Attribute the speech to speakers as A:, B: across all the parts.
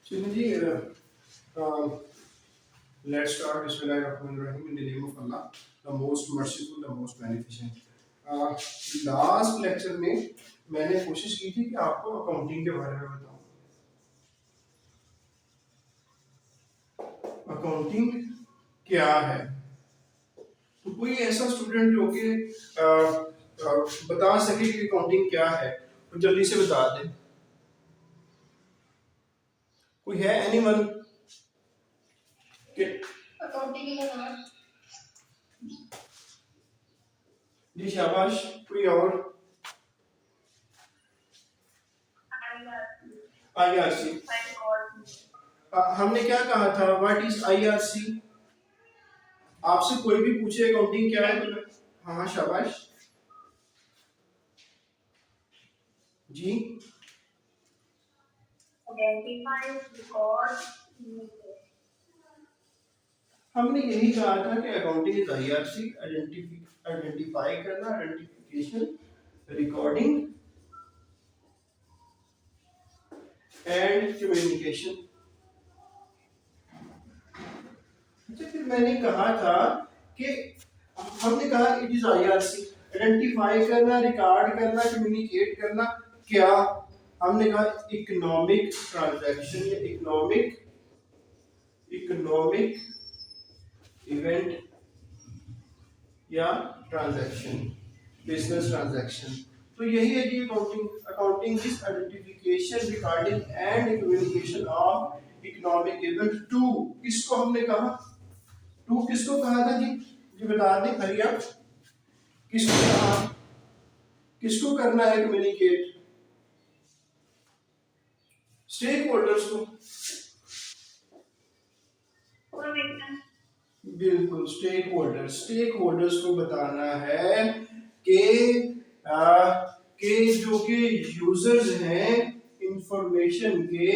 A: चलिए जी, let's start Bismillahirrahmanirrahim in the name of Allah, the most merciful, the most beneficent. Last lecture में मैंने कोशिश की थी कि आपको अकाउंटिंग के बारे में बताऊं। अकाउंटिंग क्या है? तो कोई ऐसा स्टूडेंट जो कि बता सके कि अकाउंटिंग क्या है तो जल्दी से बता दे। कोई है एनीवन?
B: अकाउंटिंग
A: जी शाबाश। कोई और? IRC। हमने क्या कहा था? What is IRC? आपसे कोई भी पूछे अकाउंटिंग क्या है तो हाँ हाँ शाबाश जी। हमने यही कहा था कि अकाउंटिंग इज IRC, आइडेंटिफाई करना, आइडेंटिफिकेशन, रिकॉर्डिंग एंड कम्युनिकेशन। अच्छा, फिर मैंने कहा था कि हमने कहा इट इज IRC, आइडेंटिफाई करना, रिकॉर्ड करना, कम्युनिकेट करना। क्या हमने कहा? इकोनॉमिक ट्रांजैक्शन या इकोनॉमिक इवेंट या ट्रांजैक्शन, बिजनेस ट्रांजैक्शन। तो यही है जी accounting. Accounting is identification, recording and communication of economic event to. किसको हमने कहा? टू किसको कहा था जी? जी बता दें भैया, किसको कहा? किसको करना है कम्युनिकेट? स्टेक होल्डर्स को। बिल्कुल, स्टेक होल्डर्स को बताना है कि जो कि यूजर्स हैं इंफॉर्मेशन के,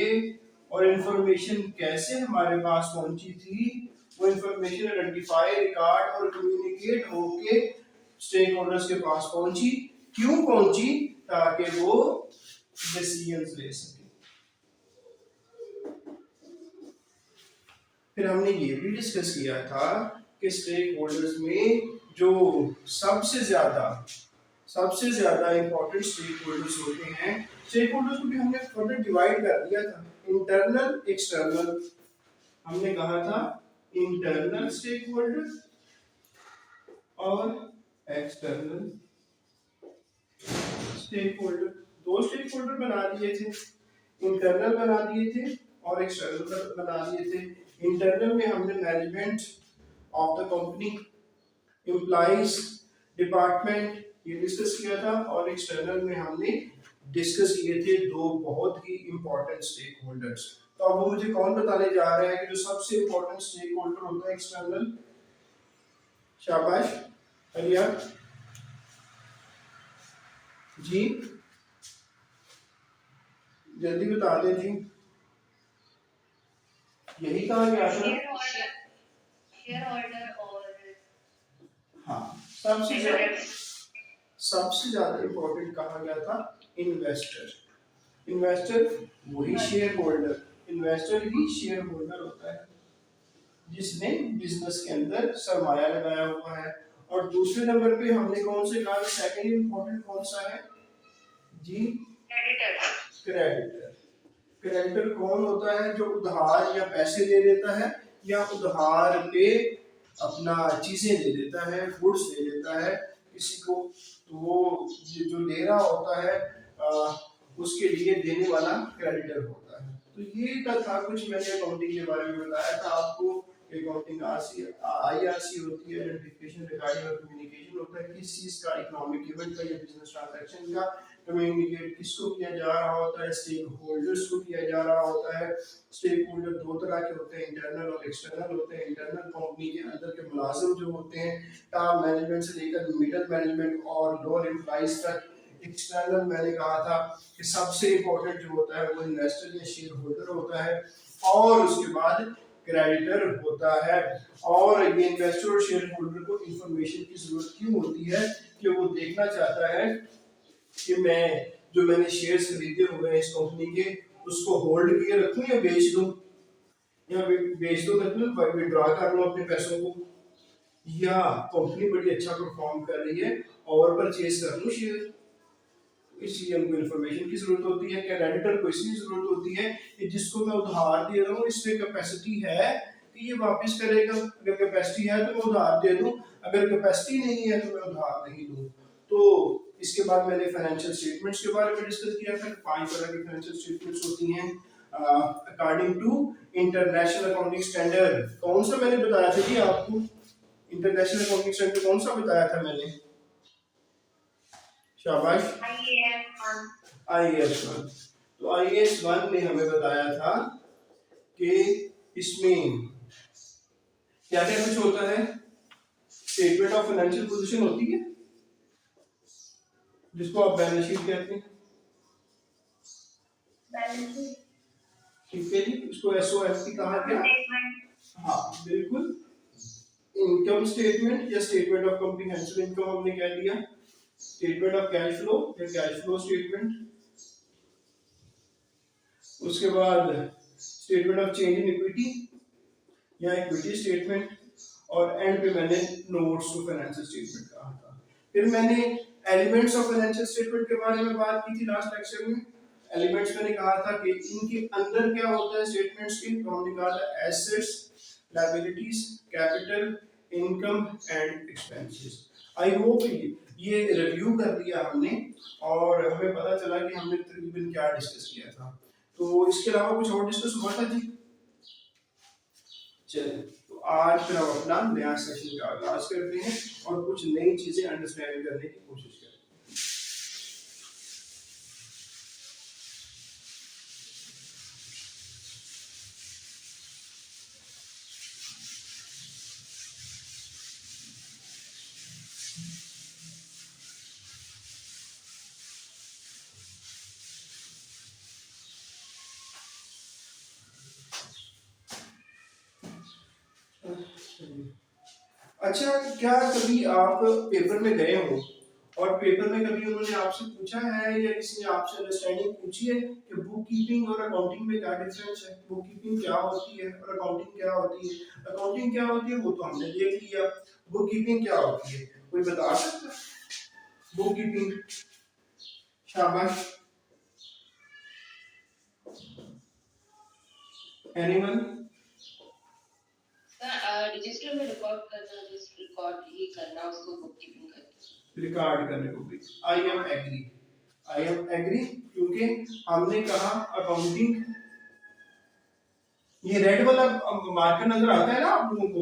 A: और इंफॉर्मेशन कैसे हमारे पास पहुंची थी, वो इंफॉर्मेशन आइडेंटिफाई, रिकॉर्ड और कम्युनिकेट होके स्टेक होल्डर्स के पास पहुंची। क्यों पहुंची? ताकि वो डिसीजंस ले सके। फिर हमने ये भी डिस्कस किया था कि स्टेक होल्डर्स में जो सबसे ज्यादा इंपॉर्टेंट स्टेक होल्डर्स होते हैं, स्टेक होल्डर्स को भी हमने फर्दर डिवाइड कर दिया था, इंटरनल, एक्सटर्नल। हमने कहा था इंटरनल स्टेक होल्डर और एक्सटर्नल स्टेक होल्डर। दो स्टेक होल्डर बना दिए थे, इंटरनल बना दिए थे और एक्सटर्नल बना दिए थे। इंटरनल में हमने management of the company, employees, department ये डिस्कस किया था, और एक्सटर्नल में हमने डिस्कस किए थे दो बहुत ही इंपॉर्टेंट स्टेक होल्डर्स। तो अब वो मुझे कौन बताने जा रहा है कि जो सबसे इंपॉर्टेंट स्टेक होल्डर होता है एक्सटर्नल? शाबाश अलिया जी, जल्दी बता दें जी। यही कहा गया था।
B: शेयर होल्डर और
A: हाँ, सबसे ज्यादा इंपॉर्टेंट कहा गया था इन्वेस्टर। इन्वेस्टर वही शेयर होल्डर, इन्वेस्टर ही शेयर होल्डर होता है जिसने बिजनेस के अंदर सरमाया लगाया हुआ है। और दूसरे नंबर पे हमने कौन से कहा? सेकंड इंपॉर्टेंट कौन सा है जी? क्रेडिटर। क्रेडिटर कौन होता है? जो उधार या पैसे दे देता है या उधार पे अपना चीजें दे देता है, गुड्स दे देता है किसी को। तो वो जो ले रहा होता है उसके लिए देने वाला क्रेडिटर होता है। तो ये था कुछ मैंने अकाउंटिंग के बारे में बताया था आपको। अकाउंटिंग IRC होती है, आइडेंटिफिकेशन, रिकॉर्डिंग और कम्युनिकेशन होता है किस चीज का? इकोनॉमिक इवेंट का या बिजनेस ट्रांजैक्शन का। कम्युनिकेट किसको किया जा रहा होता है? स्टेक होल्डर्स को किया जा रहा होता है। स्टेक होल्डर दो तरह के होते हैं, इंटरनल और एक्सटर्नल होते हैं। इंटरनल कंपनी के अंदर के मुलाजिम जो होते हैं, टॉप मैनेजमेंट से लेकर मिडिल मैनेजमेंट और लोअर एम्प्लॉइज तक। एक्सटर्नल मैंने कहा था कि सबसे इंपॉर्टेंट जो होता है वो इन्वेस्टर या शेयर होल्डर होता है, और उसके बाद क्रेडिटर होता है। और ये इन्वेस्टर और शेयर होल्डर को इंफॉर्मेशन की जरूरत क्यों होती है? कि वो देखना चाहता है कि मैं जो मैंने शेयर्स खरीदे हुए हैं इस कंपनी के, उसको होल्ड किए रखूं या बेच दूं, या बेच दो मतलब विड्रॉ कर लो अपने पैसों को, या कंपनी बड़ी अच्छा परफॉर्म कर रही है और परचेज कर लूं शेयर। इसलिए हमको इन्फॉर्मेशन की जरूरत होती है। क्रेडिटर को इसलिए जरूरत होती है कि जिसको मैं उधार दे रहा हूँ इसमें कैपेसिटी है कि ये वापस करेगा। अगर कैपेसिटी है तो मैं उधार दे दूं, अगर कैपेसिटी नहीं है तो मैं उधार नहीं दूं। तो इसके बाद मैंने फाइनेंशियल स्टेटमेंट्स के बारे में डिस्कस किया था। 5 तरह की फाइनेंशियल स्टेटमेंट्स होती हैं according to international accounting standard. कौन सा मैंने बताया था जी आपको, इंटरनेशनल अकाउंटिंग स्टैंडर्ड कौन सा बताया था मैंने? शाबाश, IAS 1। तो IAS 1 ने हमें बताया था कि इसमें क्या क्या कुछ होता है। स्टेटमेंट ऑफ फाइनेंशियल पोजीशन होती है जिसको आप बैलेंस शीट कहते हैं, ठीक है जी, इसको SOFT कहा गया। हाँ बिल्कुल, इनकम स्टेटमेंट या स्टेटमेंट ऑफ कॉम्प्रिहेंसिव इनकम हमने कह दिया, स्टेटमेंट ऑफ कैश फ्लो या कैश फ्लो स्टेटमेंट, उसके बाद statement of change in equity या इक्विटी स्टेटमेंट, और एंड पे मैंने नोट्स टू फाइनेंशियल स्टेटमेंट कहा था। फिर मैंने एलिमेंट्स ऑफ फाइनेंशियल स्टेटमेंट के बारे में बात की थी लास्ट लेक्चर में। एलिमेंट्स मैंने कहा था कि इनके अंदर क्या होता है स्टेटमेंट्स के, तो हमने कहा था assets, liabilities, capital, income and expenses. I hope ये रिव्यू कर दिया हमने और हमें पता चला कि हमने तकरीबन क्या डिस्कस किया था। तो इसके अलावा कुछ और डिस्कस हुआ था जी? चलिए, तो आज फिर हम अपना नया सेशन का आगाज करते हैं और कुछ नई चीजें अंडरस्टैंड करने की कोशिश करते हैं। अच्छा, क्या कभी आप पेपर में गए हो और पेपर में कभी उन्होंने आपसे पूछा है या किसी ने आपसे अंडरस्टैंडिंग पूछी है कि बुक कीपिंग और अकाउंटिंग में क्या डिफरेंस है? बुक कीपिंग क्या होती है और अकाउंटिंग क्या होती है? अकाउंटिंग क्या होती है वो तो हमने देख लिया, बुक कीपिंग क्या होती है कोई बता सकता है? बुक कीपिंग, शाबाश, एनीवन?
B: रजिस्टर में रिकॉर्ड करना, जस्ट रिकॉर्ड ही करना, उसको बुक कीपिंग करते हैं।
A: रिकॉर्ड करने को भी I am agree, I am agree, क्योंकि हमने कहा अकाउंटिंग, ये रेड वाला मार्कर नजर आता है ना आप लोगों को?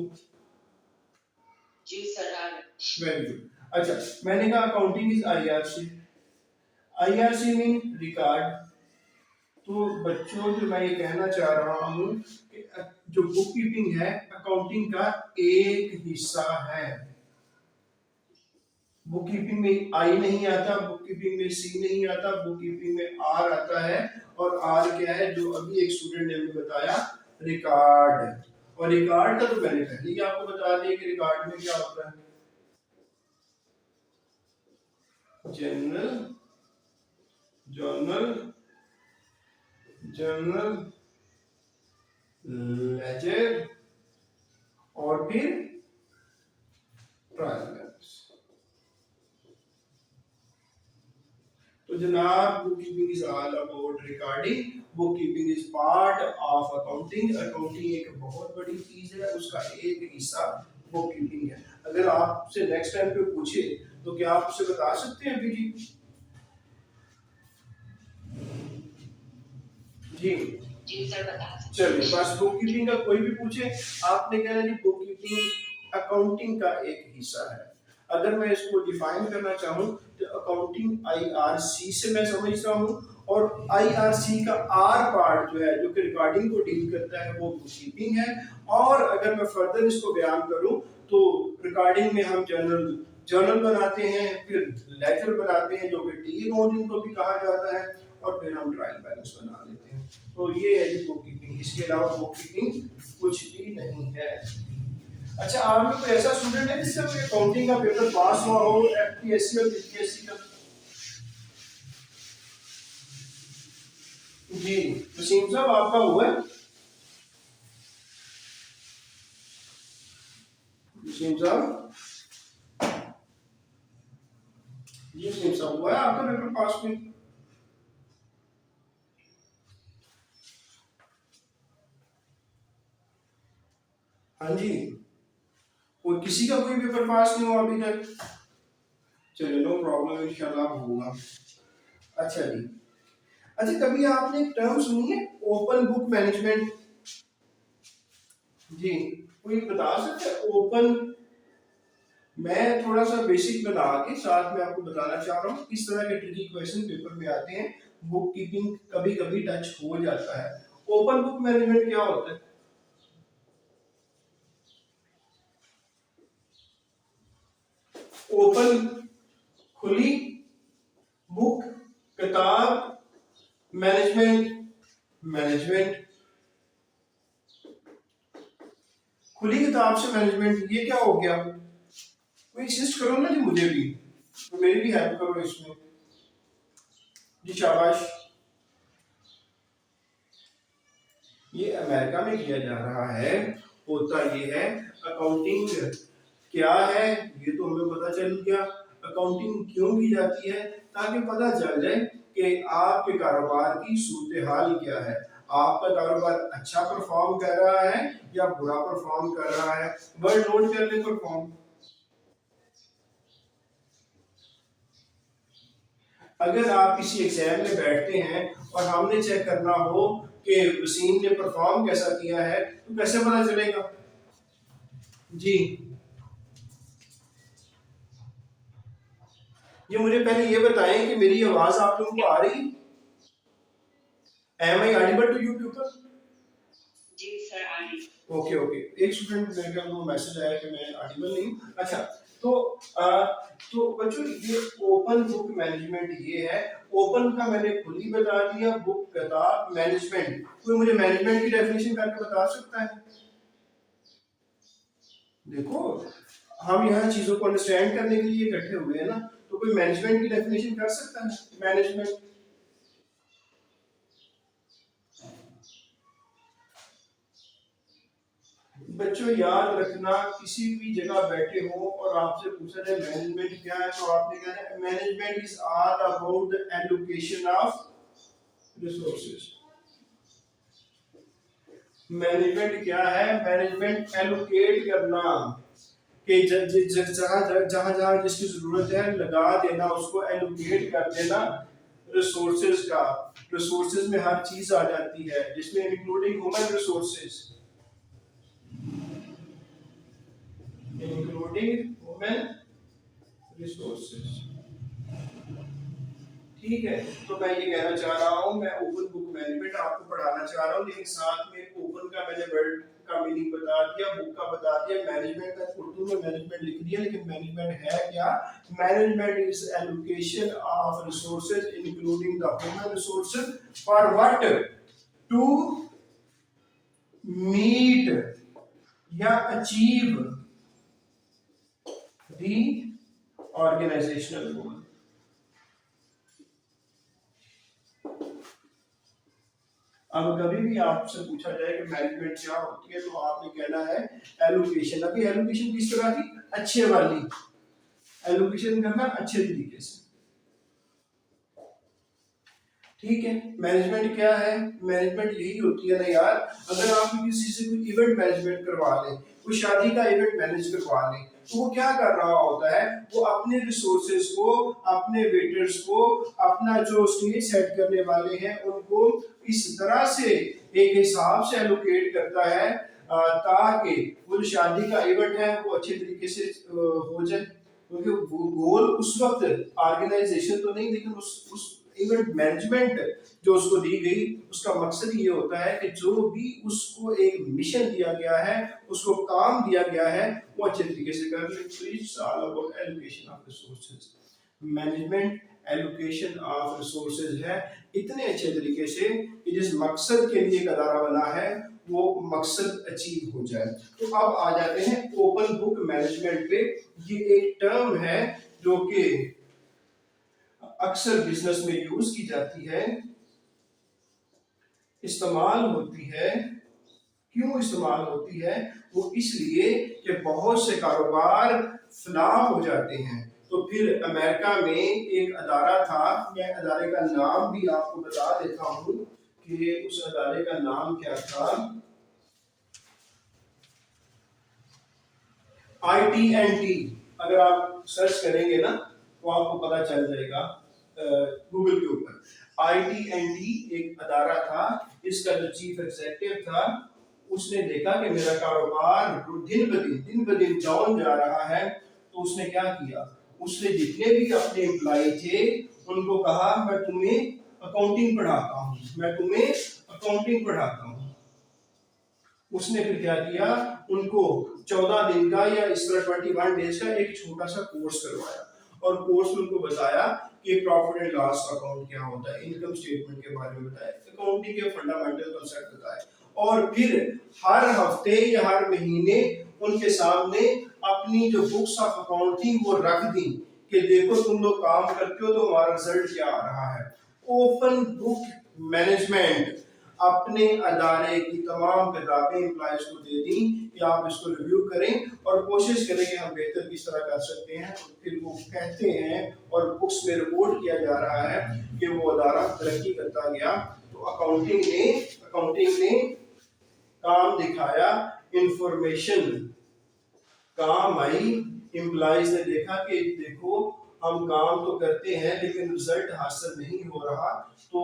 B: जी सर, आ रहा है।
A: Very good. अच्छा, मैंने कहा accounting is IRC, IRC mean record. तो बच्चों जो मैं ये कहना चाह रहा हूँ कि जो बुक कीपिंग है अकाउंटिंग का एक हिस्सा है। बुक कीपिंग में आई नहीं आता, बुक कीपिंग में सी नहीं आता, बुक कीपिंग में आर आता है। और आर क्या है जो अभी एक स्टूडेंट ने हमें बताया, रिकॉर्ड। और रिकॉर्ड का तो मैंने पहले ही आपको बता दिया कि रिकॉर्ड में क्या होता है, जनरल, जर्नल, जर्नल, लेजर और फिर ट्रायल बैलेंस। तो जनाब, book keeping is all about recording, book keeping is part of accounting. Accounting एक बहुत बड़ी चीज है, उसका एक हिस्सा बुक कीपिंग है। अगर आपसे नेक्स्ट टाइम पे पूछे तो क्या आप उसे बता सकते हैं अभी जी? जी
B: जी सर, बता सकते।
A: चलिए, बस बुक कीपिंग का कोई भी पूछे आपने कहना जी बुक कीपिंग अकाउंटिंग का एक हिस्सा है। अगर मैं इसको डिफाइन करना चाहूँ तो अकाउंटिंग IRC से मैं समझता हूँ, और IRC का R पार्ट जो है जो कि रिकॉर्डिंग को डील करता है वो बुक कीपिंग है। और अगर मैं फर्दर इसको बयान करूँ तो रिकॉर्डिंग में हम जर्नल बनाते हैं, फिर लेजर बनाते हैं जो कि टी अकाउंटिंग को भी कहा जाता है, और फिर हम ट्रायल बैलेंस बना लेते हैं। तो ये है बुक कीपिंग, इसके अलावा बुक कीपिंग कुछ भी नहीं है। अच्छा, आप में कोई ऐसा स्टूडेंट है जिससे कोई अकाउंटिंग का पेपर पास हुआ हो, FPSC और BPSC का? जी वसीम साहब आपका हुआ है? वसीम साहब जी वसीम साहब हुआ है आपका पेपर पास में? हाँ जी, कोई किसी का कोई पेपर पास नहीं हुआ अभी तक? चलो नो प्रॉब्लम, इंशाल्लाह होगा। अच्छा जी, अच्छा कभी आपने एक टर्म सुनी है ओपन बुक मैनेजमेंट? जी कोई बता सकता है ओपन? मैं थोड़ा सा बेसिक बना के साथ में आपको बताना चाह रहा हूँ किस तरह के ट्रिकी क्वेश्चन पेपर में आते हैं। बुक कीपिंग कभी कभी टच हो जाता है। ओपन बुक मैनेजमेंट क्या होता है? ओपन खुली बुक, किताब, मैनेजमेंट, मैनेजमेंट खुली किताब से मैनेजमेंट, ये क्या हो गया? कोई असिस्ट करो ना जी मुझे भी, तो मेरी भी हेल्प करो इसमें। जी शाबाश। ये अमेरिका में किया जा रहा है। होता ये है अकाउंटिंग क्या है ये तो हमें पता चल गया। अकाउंटिंग क्यों की जाती है? ताकि पता चल जाए कि आपके कारोबार की सूरत हाल क्या है। आपका कारोबार अच्छा परफॉर्म कर रहा है या बुरा परफॉर्म कर रहा है। वर्ड नोट कर ले परफॉर्म। अगर आप किसी एग्जाम में बैठते हैं और हमने चेक करना हो कि वसीम ने परफॉर्म कैसा किया है तो कैसे पता चलेगा? जी ये मुझे पहले ये बताएं कि मेरी आवाज आप लोगों को आ रही है? Am I audible to you people?
B: जी सर आ रही।
A: ओके ओके, एक स्टूडेंट मेरे ख्याल में मैसेज आया कि मैं ऑडिबल नहीं हूँ। अच्छा तो तो बच्चों ये ओपन बुक मैनेजमेंट ये है। ओपन का मैंने खुद ही बता दिया, बुक किताब मैनेजमेंट। कोई मुझे मैनेजमेंट की डेफिनेशन करके बता सकता है? देखो हम यहाँ चीजों को अंडरस्टैंड करने के लिए इकट्ठे हुए हैं ना, तो कोई मैनेजमेंट की डेफिनेशन कर सकता है? मैनेजमेंट बच्चों याद रखना, किसी भी जगह बैठे हो और आपसे पूछा जाए मैनेजमेंट क्या है तो आपने कहना है management is all about the allocation of resources. Management क्या है? मैनेजमेंट एलोकेट करना कि जहां जहां जहां जिसकी जरूरत है लगा देना, उसको एलोकेट कर देना रिसोर्सेज का। रिसोर्सेज में हर चीज आ जाती है जिसमें including human resources, including human resources. ठीक है, तो मैं ये कहना चाह रहा हूँ मैं ओपन बुक मैनेजमेंट आपको पढ़ाना चाह रहा हूँ, लेकिन साथ में ओपन का मैंने वर्ड का मीनिंग बता दिया, बुक का बता दिया, मैनेजमेंट का उर्दू में मैनेजमेंट लिख दिया, लेकिन मैनेजमेंट है क्या? Management is allocation of resources including the human resources for what? To meet या अचीव द ऑर्गेनाइजेशनल गोल। अब कभी भी आपसे पूछा जाए कि मैनेजमेंट क्या होती है तो आपने कहना है एलोकेशन। अभी एलोकेशन किस तरह की? अच्छे वाली एलोकेशन करना, अच्छे तरीके से। ठीक है, मैनेजमेंट क्या है? मैनेजमेंट यही होती है ना यार, अगर आप किसी से कोई इवेंट मैनेजमेंट करवा लें, कोई शादी का इवेंट मैनेज करवा लें, तो वो क्या कर रहा होता है? वो अपने रिसोर्सेज को, अपने वेटर्स को, अपना जो स्टेज सेट करने वाले हैं उनको इस तरह से एक हिसाब से एलोकेट करता है ताकि वो जो शादी का इवेंट है वो अच्छे तरीके से हो जाए। क्योंकि वो गोल उस वक्त ऑर्गेनाइजेशन तो नहीं, लेकिन उस इवेंट मैनेजमेंट जो उसको दी गई उसका मकसद ये होता है कि जो भी उसको एक मिशन दिया गया है, उसको काम दिया गया है, वो अच्छे तरीके से कर ले। तो it's all about allocation of resources. Management allocation of resources है इतने अच्छे तरीके से कि जिस मकसद के लिए अदारा बना है वो मकसद अचीव हो जाए। तो अब आ जाते हैं ओपन बुक मैनेजमेंट पे। ये एक टर्म है जो कि अक्सर बिजनेस में यूज की जाती है। इस्तेमाल होती है, क्यों इस्तेमाल होती है? वो इसलिए कि बहुत से कारोबार फ्लॉप हो जाते हैं। तो फिर अमेरिका में एक अदारा था, मैं अदारे का नाम भी आपको बता देता हूँ कि उस अदारे का नाम क्या था। ITNT, अगर आप सर्च करेंगे ना तो आपको पता चल जाएगा गूगल के ऊपर। ITNT एक अदारा था, इसका जो चीफ एग्जीक्यूटिव था उसने देखा कि मेरा कारोबार दिन ब दिन डाउन जा रहा है, तो उसने क्या किया, उसने जितने भी अपने एम्प्लॉय थे उनको कहा मैं तुम्हें अकाउंटिंग पढ़ाता हूँ, मैं तुम्हें अकाउंटिंग पढ़ाता हूँ। उसने फिर क्या किया, उनको 14 दिन का या इस तरह 21 डेज का एक छोटा सा कोर्स करवाया और कोर्स में उनको बताया कि प्रॉफिट एंड लॉस अकाउंट क्या होता है, इनकम स्टेटमेंट के बारे में बताया, अकाउंटिंग के फंडामेंटल कांसेप्ट बताए। और फिर हर हफ्ते या हर महीने उनके सामने अपनी जो बुक्स ऑफ अकाउंट थी वो रख दी कि देखो तुम लोग काम करते हो तो हमारा रिजल्ट क्या आ रहा है। ओपन बुक मैनेजमेंट अपने अदारे की तमाम किताबें एम्प्लॉयज को दे दी कि आप इसको रिव्यू करें और कोशिश करें कि हम बेहतर किस तरह कर सकते हैं। फिर वो कहते हैं और बुक्स में रिपोर्ट किया जा रहा है कि वो अदारा तरक्की करता गया। तो अकाउंटिंग ने काम दिखाया, इंफॉर्मेशन काम आई, एम्प्लॉयज ने देखा कि देखो हम काम तो करते हैं लेकिन रिजल्ट हासिल नहीं हो रहा, तो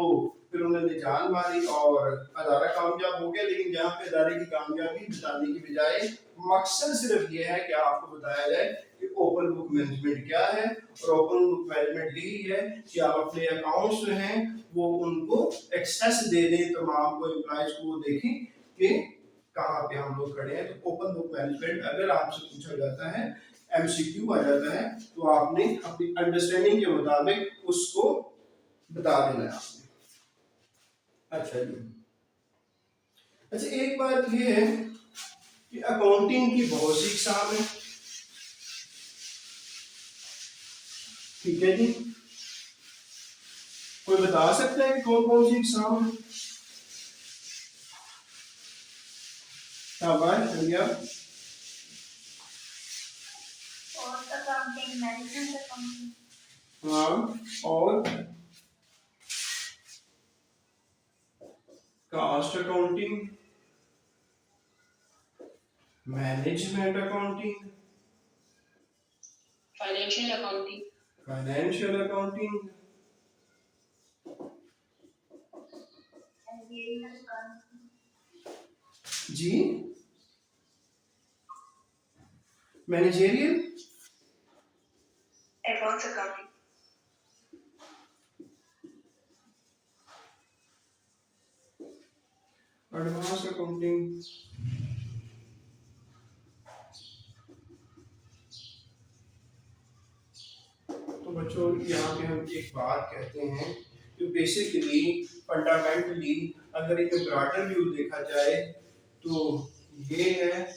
A: फिर उन्होंने जान मारी और अदारा कामयाब हो गया। लेकिन यहाँ पे अदारे की कामयाबी बताने की बजाय मकसद सिर्फ ये है कि आपको बताया जाए कि ओपन बुक मैनेजमेंट क्या है। और ओपन बुक मैनेजमेंट यही है कि आप अपने अकाउंट्स जो हैं वो उनको एक्सेस दे दें, तमाम को एम्प्लॉयज को वो देखें कि कहाँ पे हम लोग खड़े हैं। तो ओपन बुक मैनेजमेंट अगर आपसे पूछा जाता है, MCQ आ जाता है, तो आपने अपनी अंडरस्टैंडिंग के मुताबिक उसको बता देना है आपने। अच्छा जी, अच्छा एक बात ये है कि अकाउंटिंग की बहुत सी इकसाम है, ठीक है जी। कोई बता सकता है कि कौन कौन सी इकसाम है? शाबाश भैया। हाँ, और cost accounting, management accounting,
B: financial accounting,
A: financial accounting, जी managerial,
B: advance accounting,
A: advance accounting. तो बच्चों यहाँ पे हम एक बात कहते हैं कि बेसिकली फंडामेंटली अगर एक ब्रॉडर व्यू देखा जाए तो ये है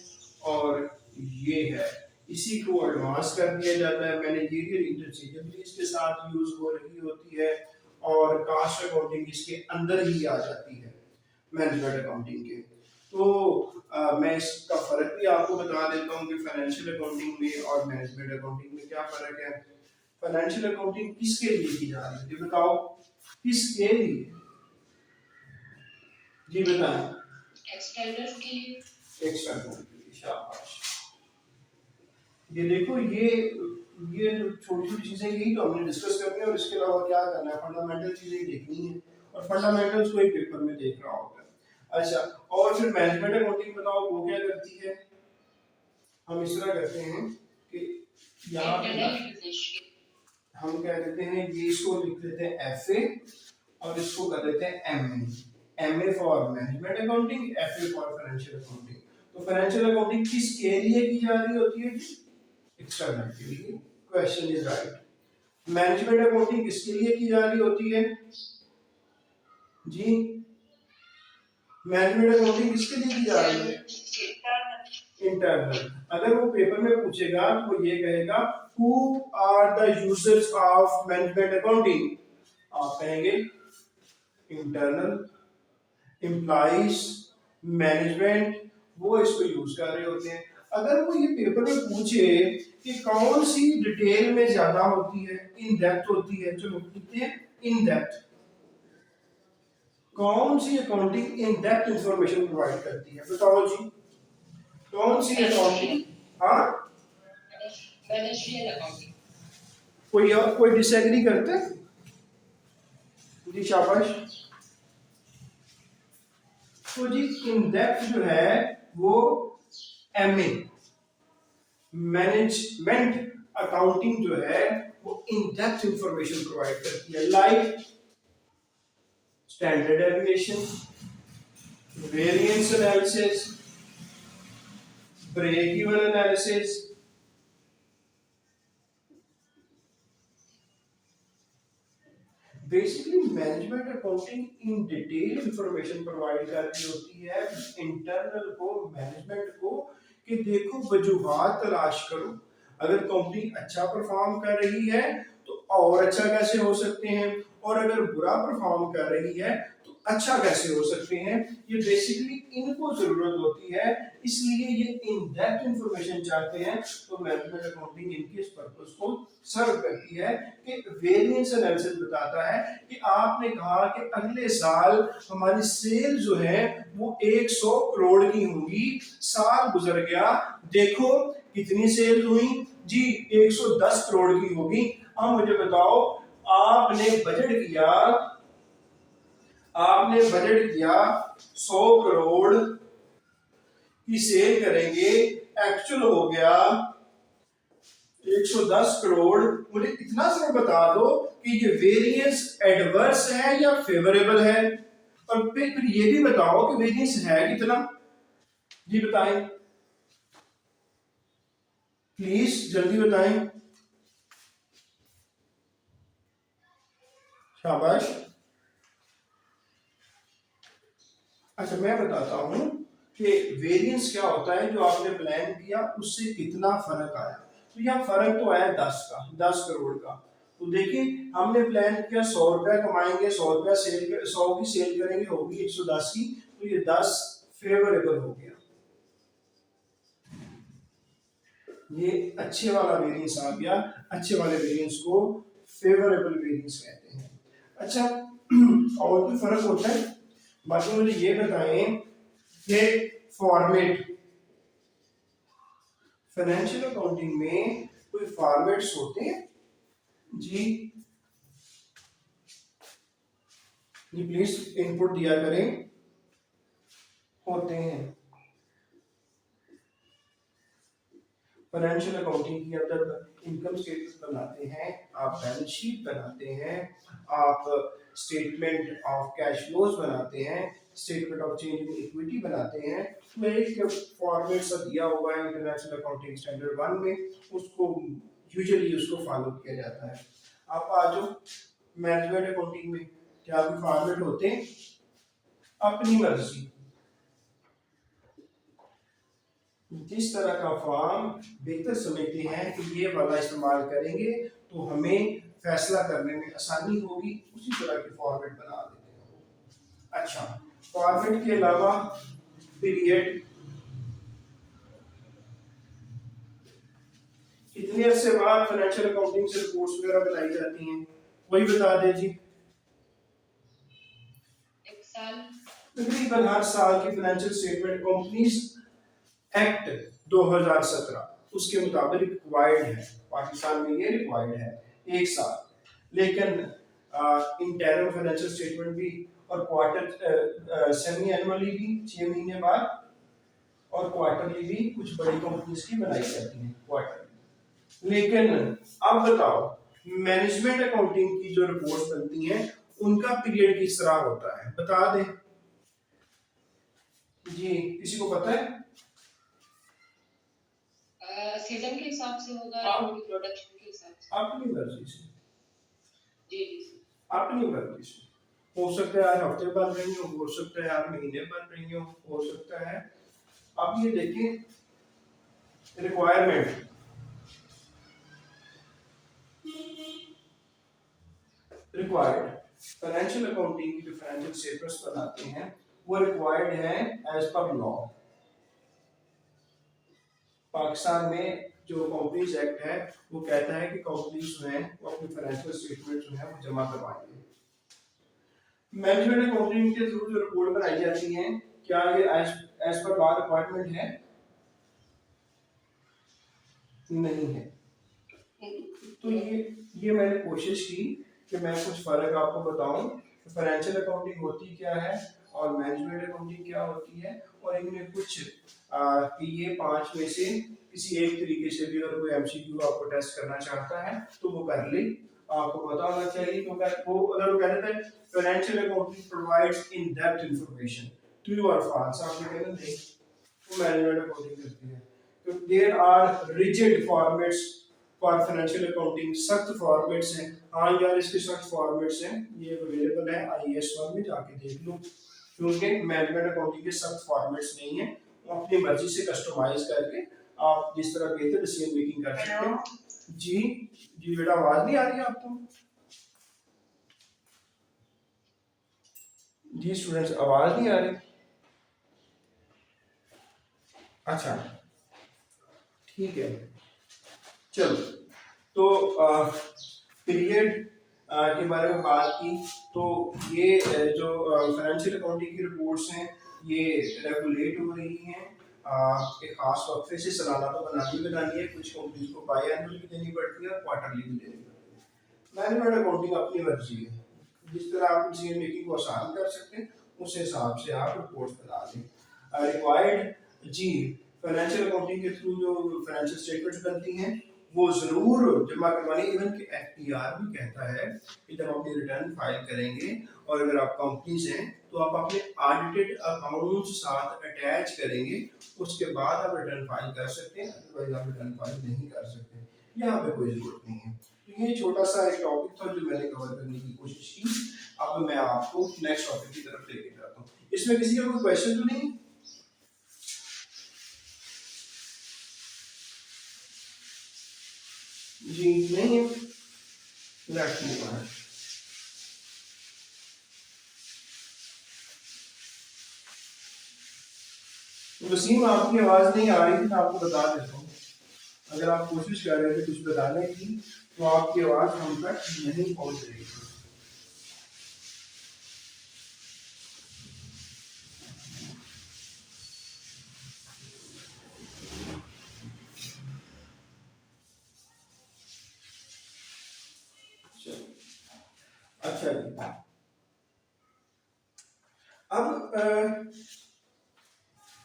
A: और ये है, इसी को एडवांस कर दिया जाता है। मैनेजरियल इंटरचेंजेबली इसके साथ यूज हो रही होती है और कास्ट अकाउंटिंग इसके अंदर ही आ जाती है मैनेजमेंट अकाउंटिंग के। तो मैं इसका फर्क भी आपको बता देता हूँ कि फाइनेंशियल अकाउंटिंग में और मैनेजमेंट अकाउंटिंग में क्या फर्क है। फाइनेंशियल अकाउंटिंग किसके लिए की जा रही है, ये बताओ किसके लिए, जी बताएं।
B: एक्सटेंडर्स के लिए,
A: एक्सटर्नल के लिए, शाबाश। ये देखो ये छोटी छोटी चीजें यही तो हमने डिस्कस करनी है और इसके अलावा क्या करना है, फंडामेंटल चीजें देखनी है और फंडामेंटल्स को एक पेपर में देख रहा होगा। अच्छा, और फिर मैनेजमेंट अकाउंटिंग बताओ वो क्या करती है। हम इस तरह करते हैं कि यहाँ पे ना हम क्या कहते हैं, ये इसको लिख देते हैं FA और इसको कर देते हैं MA for management accounting, FA for financial accounting. तो फाइनेंशियल अकाउंटिंग किसके लिए की जा रही होती है, एक्सटर्नल के लिए, question is right. Management accounting किसके लिए की जा रही होती है जी, मैनेजमेंट अकाउंटिंग किसके लिए की जा रही है, इंटरनल। अगर वो पेपर में पूछेगा तो ये कहेगा who are the users of management accounting, आप कहेंगे इंटरनल एम्प्लॉइज, मैनेजमेंट, वो इसको यूज कर रहे होते हैं। अगर वो ये पेपर में पूछे कि कौन सी डिटेल में ज्यादा होती है, इन डेप्थ होती है, चलो लिखते हैं इन डेप्थ, कौन सी accounting in depth information provide करती है, बताओ जी कौन सी अकाउंटिंग। हाँ,
B: मैनेजरियल अकाउंटिंग।
A: कोई और कोई डिसएग्री करते जी, शाबाश। तो जी इन डेप्थ जो है वो एमए मैनेजमेंट अकाउंटिंग जो है वो इन डेप्थ इंफॉर्मेशन प्रोवाइड करती है, like standard deviation, variance analysis, break even analysis. Basically management accounting in detail information provide करती होती है इंटरनल को, मैनेजमेंट को, कि देखो वजूहात तलाश करो, अगर कंपनी अच्छा परफॉर्म कर रही है तो और अच्छा कैसे हो सकते हैं, और अगर बुरा परफॉर्म कर रही है तो अच्छा कैसे हो सकते हैं। ये बेसिकली इनको जरूरत होती है, इसलिए ये इन डेप्थ इंफॉर्मेशन चाहते हैं। तो मैनेजमेंट अकाउंटिंग इनके इस पर्पस को सर्व करती है कि वेरिएंस एनालिसिस बताता है कि आपने कहा कि अगले साल हमारी सेल जो है वो 100 करोड़ की होंगी, साल गुजर गया, देखो कितनी सेल हुई जी, 110 करोड़ की होगी। अब मुझे बताओ, आपने बजट किया, आपने बजट किया 100 करोड़ की सेल करेंगे, एक्चुअल हो गया 110 करोड़। मुझे इतना सिर्फ बता दो कि ये वेरिएंस एडवर्स है या फेवरेबल है, और फिर ये भी बताओ कि वेरिएंस है कितना, जी बताएं प्लीज, जल्दी बताएं, शाबाश। अच्छा मैं बताता हूं कि वेरिएंस क्या होता है, जो आपने प्लान किया उससे कितना फर्क आया। तो यहाँ फर्क तो आया 10 का, 10 करोड़ का। तो देखिए हमने प्लान किया 100 रुपया कमाएंगे, 100 रुपया सेल, 100 की सेल करेंगे, होगी 110 की, तो ये 10 फेवरेबल हो गया, ये अच्छे वाला वेरिएंस आ गया। अच्छे वाले वेरिएंस को फेवरेबल वेरिएंस कहते हैं। अच्छा और कोई फर्क होता है? बाकी मुझे ये बताएं कि फॉर्मेट, फाइनेंशियल अकाउंटिंग में कोई फॉर्मेट्स होते हैं जी? जी प्लीज इनपुट दिया करें, होते हैं। फाइनेंशियल अकाउंटिंग की अंदर इनकम स्टेटमेंट बनाते हैं, आप बैलेंस शीट बनाते हैं, आप स्टेटमेंट ऑफ कैश फ्लोज बनाते हैं, statement of change in equity बनाते हैं। तो एक फॉर्मेट सा दिया हुआ है इंटरनेशनल अकाउंटिंग स्टैंडर्ड 1 में, उसको यूजुअली उसको फॉलो किया जाता है। आप आ जाओ मैनेजमेंट अकाउंटिंग में, क्या भी फॉर्मेट होते हैं? अपनी मर्जी, जिस तरह का फॉर्म बेहतर समझते हैं कि ये वाला इस्तेमाल करेंगे तो हमें फैसला करने में आसानी होगी, उसी तरह के फॉर्मेट बना देते हैं। अच्छा, फॉर्मेट के अलावा पीरियड, कितने अरसे बाद फाइनेंशियल अकाउंटिंग से रिपोर्ट्स वगैरह बनाई जाती हैं, कोई बता दे जी?
B: 1 साल।
A: तकरीबन हर साल की फाइनेंशियल स्टेटमेंट कंपनीज एक्ट 2017 उसके मुताबिक रिक्वायर्ड है, पाकिस्तान में ये रिक्वायर्ड है 1 साल। लेकिन इंटरम फाइनेंशियल स्टेटमेंट भी और क्वार्टर सेमी एनुअली भी 6 महीने बाद, और क्वार्टरली भी कुछ बड़ी कंपनीज की बनाई जाती है क्वार्टरली। लेकिन अब बताओ मैनेजमेंट अकाउंटिंग की जो रिपोर्ट्स बनती हैं उनका पीरियड किस तरह होता है, बता दें जी, किसी को पता है?
B: सीजन के हिसाब से होगा, प्रोडक्शन के हिसाब से।
A: अपनी मर्जी से,
B: जी जी।
A: अपनी मर्जी से, हो सकता है यार हफ्ते बन रही हो सकता है यार महीने बन रही हो सकता है। अब ये देखिए रिक्वायरमेंट, रिक्वायर्ड फाइनेंशियल अकाउंटिंग की जो फाइनेंशियल स्टेटमेंट्स बनाते हैं वो रिक्वायर्ड है एज पर लॉ। पाकिस्तान में जो कंपनीज एक्ट है वो कहता है कि कंपनीज जो है वो अपनी फाइनेंशियल स्टेटमेंट जो है वो जमा करवाएंगे। मैनेजमेंट अकाउंटिंग के थ्रू जो रिपोर्ट बनाई जाती है, क्या ये एज पर लॉ रिक्वायरमेंट है? नहीं है। तो ये मैंने कोशिश की कि मैं कुछ फर्क आपको बताऊं, फाइनेंशियल अकाउंटिंग होती क्या है और मैनेजमेंट अकाउंटिंग क्या होती है, और इनमें कुछ कि ये पांच में से किसी एक तरीके से भी अगर कोई एमसीक्यू आपको टेस्ट करना चाहता है तो वो कर ले, आपको पता होना चाहिए। क्योंकि वो अगर वो कहते हैं financial accounting provides in depth information, true और फॉल्स, आपने कहना नहीं, वो मैनेजमेंट अकाउंटिंग करती है। तो there are rigid formats for financial accounting, सख्त फॉर्मेट्स हैं। हाँ यार इसके सख्त फॉर्मेट्स हैं, ये अवेलेबल है आईएएस 1 में, जाके देख लो। क्योंकि मैनेजमेंट अकाउंटिंग के सख्त फॉर्मेट्स नहीं है, वो अपनी मर्जी से कस्टमाइज करके आप जिस तरह बेहतर डिसीजन मेकिंग कर सकते हैं। जी जी बेटा, आवाज नहीं आ रही है आपको? जी स्टूडेंट्स, आवाज नहीं आ रही? अच्छा ठीक है, चलो। तो पीरियड के बारे में बात की, तो ये जो फाइनेंशियल अकाउंटिंग की रिपोर्ट्स हैं ये रेगुलेट हो रही हैं एक खास वक्फे से। सालाना तो बनानी है, कुछ कंपनीज को बाई एनुअल भी देनी पड़ती है और क्वार्टरली भी देनी पड़ती है। मैनेजमेंट अकाउंटिंग अपनी मर्जी है, जिस तरह आप डिसीजन मेकिंग को आसान कर सकते हैं उस हिसाब से आप रिपोर्ट बना दें। रिक्वायर्ड जी, फाइनेंशियल अकाउंटिंग के थ्रू जो फाइनेंशियल स्टेटमेंट्स बनती हैं वो जरूर जमा करवानी। इवन कि एफटीआर भी कहता है कि जब आप रिटर्न फाइल करेंगे और अगर आप कंपनीज हैं तो आप अपने ऑडिटेड अकाउंट्स साथ अटैच करेंगे, उसके बाद आप रिटर्न फाइल कर सकते हैं, अदरवाइज आप रिटर्न फाइल नहीं कर सकते। यहाँ पे कोई जरूरत नहीं है। तो ये छोटा सा एक टॉपिक था जो मैंने कवर करने की कोशिश की। अब मैं आपको नेक्स्ट टॉपिक की तरफ लेके जाता हूँ। इसमें किसी का कोई क्वेश्चन तो नहीं? जी नहीं है, लेट्स मूव ऑन। वसीम, आपकी आवाज नहीं आ रही थी, मैं आपको बता देता हूँ। अगर आप कोशिश कर रहे थे कुछ बताने की तो आपकी आवाज हम तक नहीं पहुंच रही थी। अच्छा जी, अब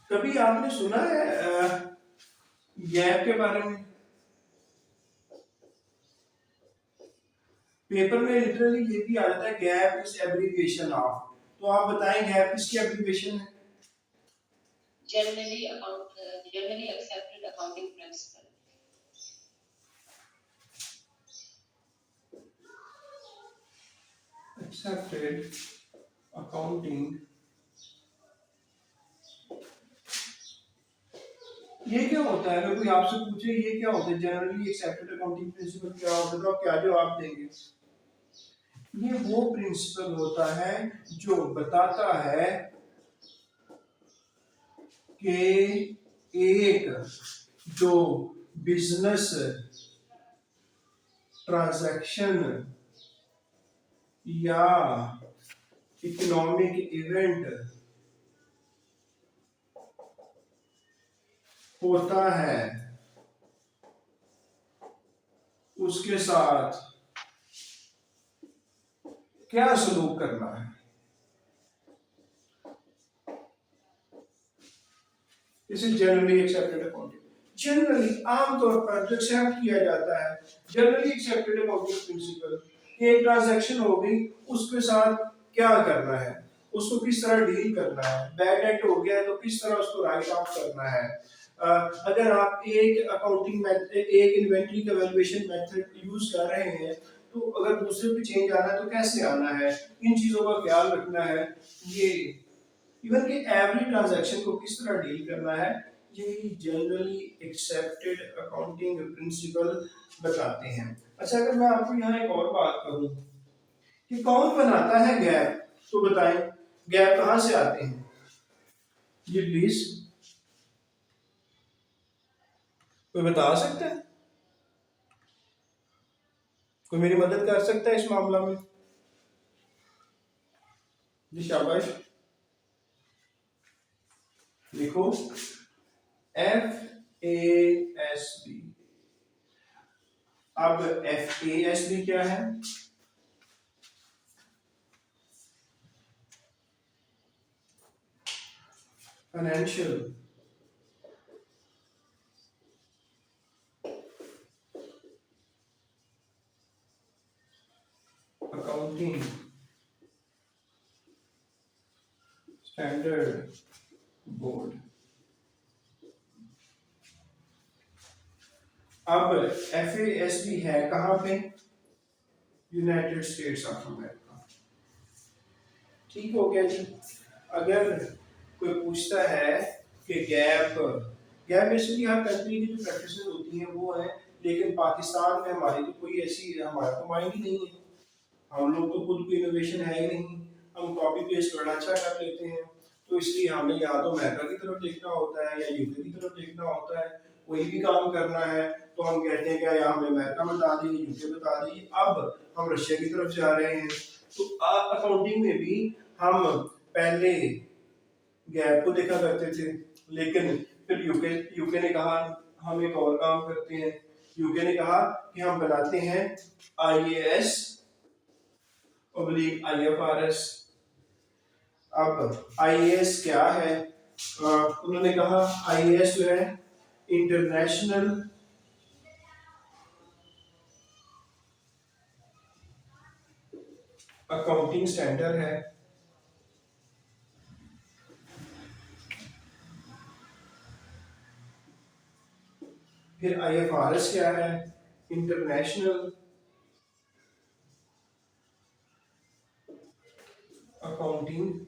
A: कभी आपने सुना है गैप के बारे में? पेपर में लिटरली ये भी आ जाता है, गैप इज एब्रिविएशन ऑफ। तो आप बताएं गैप किसकी एब्रिविएशन है?
B: generally accepted accounting principle.
A: Accepted accounting, ये क्या होता है? अगर कोई आपसे पूछे ये क्या होता है, जनरली एक्सेप्टेड अकाउंटिंग प्रिंसिपल क्या होता है, तो आप क्या जवाब देंगे? ये वो प्रिंसिपल होता है जो बताता है कि एक जो बिजनेस ट्रांजैक्शन या इकोनॉमिक इवेंट होता है उसके साथ क्या सलूक करना है। इसे जनरली एक्सेप्टेड अकाउंटिंग, जनरली आमतौर पर एक्सेप्ट किया जाता है जनरली एक्सेप्टेड अकाउंटिंग प्रिंसिपल कि एक ट्रांजैक्शन हो गई, उसके साथ क्या करना है, उसको किस तरह डील करना है। बैड डेट हो गया है तो किस तरह उसको राइट ऑफ करना है। अगर आप एक अकाउंटिंग एक इन्वेंटरी का वैल्यूएशन मेथड यूज कर रहे हैं तो अगर दूसरे पे चेंज आना है तो कैसे आना है, इन चीजों का ख्याल रखना है। ये इवन कि एवरी ट्रांजैक्शन को किस तरह डील करना है, यही जनरली एक्सेप्टेड अकाउंटिंग प्रिंसिपल बताते हैं। अच्छा, अगर मैं आपको यहाँ एक और बात कहूँ कि कौन बनाता है गैप, तो बताएं गैप कहाँ से आते हैं? जी प्लीज, कोई बता सकता है, कोई मेरी मदद कर सकता है इस मामला में? जी शाबाश, लिखो FASB। अब FASB क्या है? Financial accounting standard board. अब FASB है कहाँ पे? United states of America. ठीक हो गया जी। अगर कोई पूछता है कि गैप, गैप बेसिकली हर कंट्री की जो प्रैक्टिस होती हैं वो है, लेकिन पाकिस्तान में हमारी तो कोई ऐसी, हमारा तो माइंड ही नहीं है, हम लोग तो खुद कोई इनोवेशन है ही नहीं, हम कॉपी पेस्ट बड़ा अच्छा कर लेते हैं। तो इसलिए हमें या तो अमेरिका की तरफ देखना होता है या यूके की तरफ देखना होता है। कोई भी काम करना है तो हम कहते हैं क्या, या हमें अमेरिका बता दीजिए, यूके बता दीजिए। अब हम रशिया की तरफ जा रहे हैं। तो अकाउंटिंग में भी हम पहले गैप को देखा करते थे, लेकिन फिर यूके ने कहा हम एक और काम करते हैं। यूके ने कहा कि हम बनाते हैं IAS oblique IFRS। अब IAS क्या है? उन्होंने कहा IAS जो है इंटरनेशनल अकाउंटिंग स्टैंडर्ड है। फिर IFRS क्या है? International accounting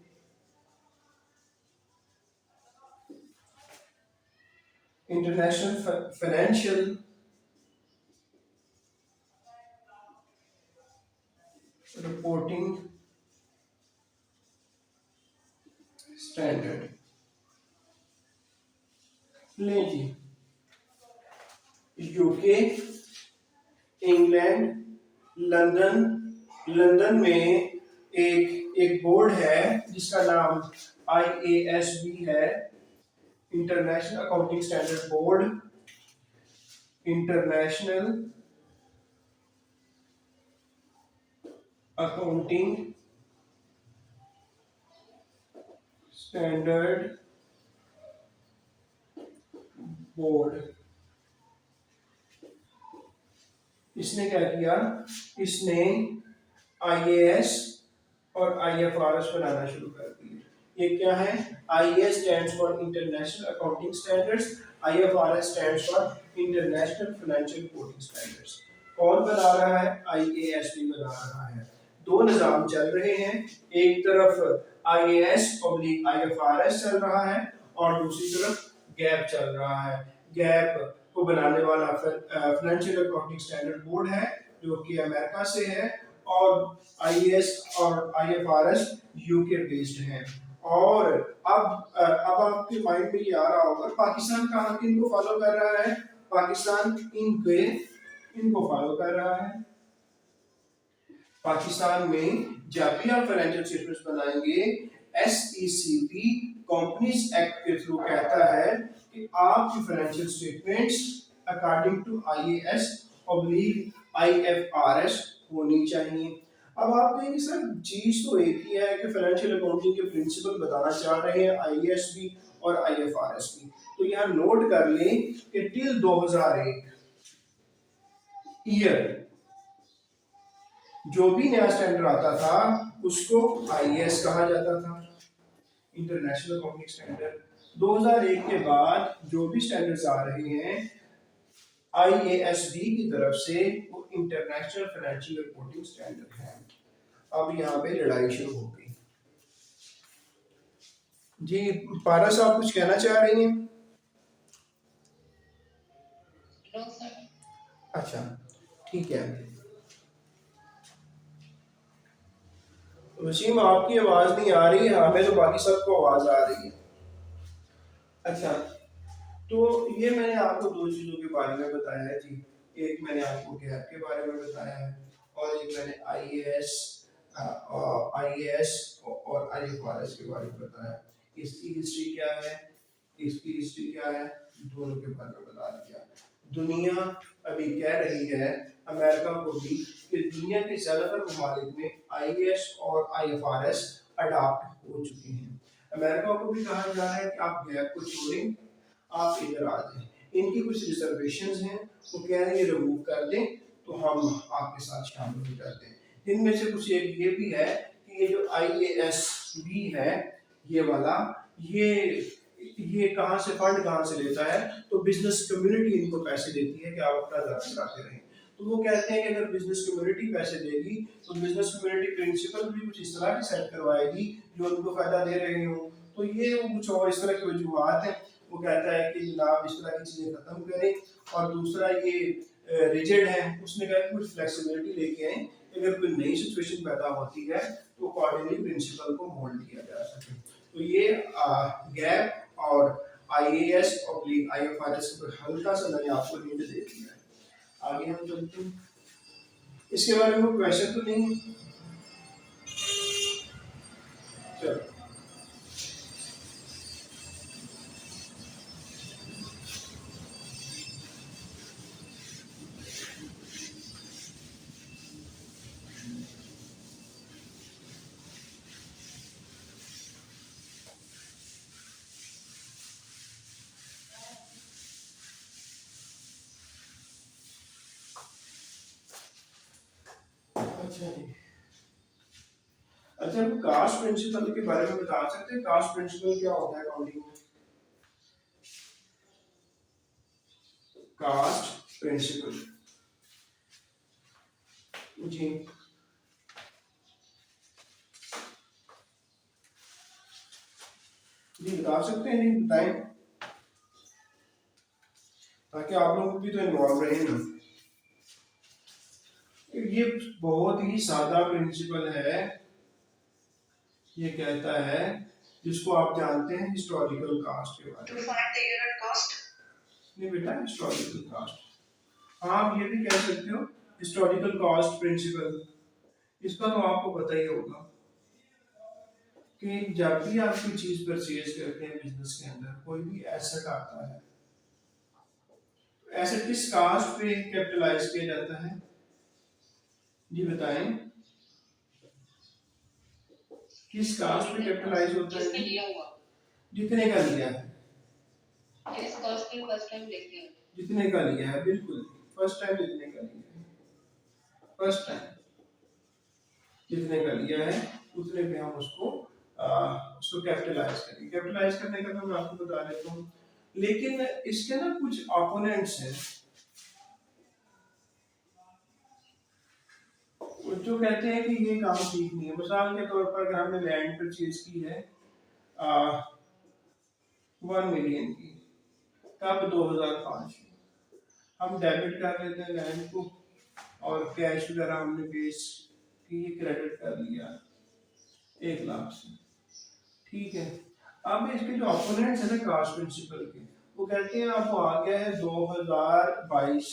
A: international financial reporting standard. ले जी, यूके, इंग्लैंड, लंदन, लंदन में एक बोर्ड है जिसका नाम IASB है, international accounting standard board. International accounting standard board. इसने क्या किया? इसने IAS और IFRS बनाना शुरू कर दिया। ये क्या है? IAS stands for international accounting standards, IFRS stands for international financial reporting standards. कौन बना रहा है? IASB बना रहा है। दो निजाम चल रहे हैं, एक तरफ IAS oblique IFRS चल रहा है और दूसरी तरफ गैप चल रहा है। गैप को बनाने वाला फाइनेंशियल अकाउंटिंग स्टैंडर्ड बोर्ड है जो कि अमेरिका से है, और IAS और IFRS यूके बेस्ड है। और अब आपके माइंड में ये आ रहा होगा पाकिस्तान कहाँ किनको फॉलो कर रहा है? पाकिस्तान इनको फॉलो कर रहा है। पाकिस्तान में जब भी आप फाइनेंशियल स्टेटमेंट्स बनाएंगे, SECP कंपनीज एक्ट के थ्रू कहता है कि आपकी financial statements according to IAS oblique IFRS होनी चाहिए। अब आप कहेंगे सर चीज तो एक ही है कि फाइनेंशियल अकाउंटिंग के प्रिंसिपल बताना चाह रहे हैं IASB और IFRS भी। तो यहाँ नोट कर लें कि टिल 2001 ईयर जो भी नया स्टैंडर्ड आता था उसको IAS कहा जाता था, इंटरनेशनल अकाउंटिंग स्टैंडर्ड। 2001 के बाद जो भी स्टैंडर्ड्स आ रहे हैं IASB की तरफ से, वो इंटरनेशनल फाइनेंशियल रिपोर्टिंग स्टैंडर्ड है। अब यहाँ पे लड़ाई शुरू हो गई जी। पारा साहब कुछ कहना चाह रही हैं?
B: No sir.
A: अच्छा ठीक है। वसीम आपकी आवाज नहीं आ रही है, हमें तो बाकी सबको आवाज आ रही है। अच्छा, तो ये मैंने आपको दो चीज़ों के बारे में बताया है जी। एक मैंने आपको गैप के बारे में बताया है और एक मैंने आईएएस और आईएफआरएस के बारे में बताया। इसकी हिस्ट्री क्या है, इसकी हिस्ट्री क्या है, दोनों के बारे में बता दिया। दुनिया अभी कह रही है, अमेरिका को भी, कि दुनिया के ज़्यादातर ममालिक में आईएएस और आईएफआरएस अडॉप्ट हो चुके हैं। अमेरिका को भी कहा जा रहा है कि आप गैप को छोड़ें, आप इधर आ जाएं। इनकी कुछ रिजर्वेशंस हैं, वो कह रहे हैं रिमूव कर दें तो हम आपके साथ शामिल हो जाते हैं। इनमें से कुछ एक ये भी है कि ये जो आईएएस भी है, ये वाला, ये कहाँ से फंड कहाँ से लेता है, तो बिजनेस कम्युनिटी इनको पैसे देती है कि आप अपना धर्म चलाते रहें। तो वो कहते हैं कि अगर बिजनेस कम्युनिटी पैसे देगी तो बिजनेस कम्युनिटी प्रिंसिपल भी कुछ इस तरह की सेट करवाएगी जो उनको फायदा दे रहे हो। तो ये कुछ और इस तरह की वजूहत है। वो कहता है कि जनाब इस तरह की चीज़ें ख़त्म करें। और दूसरा ये रिजिड है, उसने कहा कि कुछ फ्लेक्सिबिलिटी लेके आए, अगर कोई नई सिचुएशन पैदा होती है तो अकॉर्डिंगली प्रिंसिपल को मोल्ड किया जा सके। तो ये गैप और आईएएस और आईएफआरएस पर हल्का सा मैंने आपको हिंट दे दिया है। आगे हम चलते हैं। इसके बारे में कोई क्वेश्चन तो नहीं? चलो, अच्छा जी। अच्छा, हम कास्ट प्रिंसिपल के बारे में बता सकते हैं? कास्ट प्रिंसिपल क्या होता है अकाउंटिंग में? कास्ट प्रिंसिपल जी, जी बता सकते हैं? नहीं बताएं, ताकि आप लोग भी तो इन्वॉल्व रहे ना। ये बहुत ही सादा प्रिंसिपल है। ये कहता है, जिसको आप जानते हैं, हिस्टोरिकल कास्ट के बारे में। नहीं बेटा, हिस्टोरिकल कास्ट, आप ये भी कह सकते हो हिस्टोरिकल कास्ट प्रिंसिपल। इसका तो आपको पता ही होगा कि जब भी आप कोई चीज परचेज करते हैं बिजनेस के अंदर, कोई भी एसेट आता है, एसेट किस कास्ट पे कैपिटलाइज किया जाता है? जी बताएं, किस कास्ट पे कैपिटलाइज होता है?
B: जिसने लिया हुआ,
A: जितने का लिया है,
B: जिस कॉस्ट पे फर्स्ट टाइम लेते हैं,
A: जितने का लिया है, बिल्कुल फर्स्ट टाइम जितने का लिया है, फर्स्ट टाइम जितने का लिया है उतने पे हम उसको कैपिटलाइज करेंगे। कैपिटलाइज करने का तो मैं आपको बता देता हूँ, लेकिन इसके ना कुछ ओपोनेंट्स हैं जो कहते हैं कि ये काम ठीक नहीं है। मिसाल के तौर पर अगर हमने लैंड परचेज की है 1 मिलियन की, कब? 2005 में हम डेबिट कर लेते हैं लैंड को और कैश वगैरह हमने बेस की क्रेडिट कर लिया 1 लाख से, ठीक है। अब इसके जो ओपोनेंट्स है ना कास्ट प्रिंसिपल के, वो कहते हैं आपको आ गया है 2022,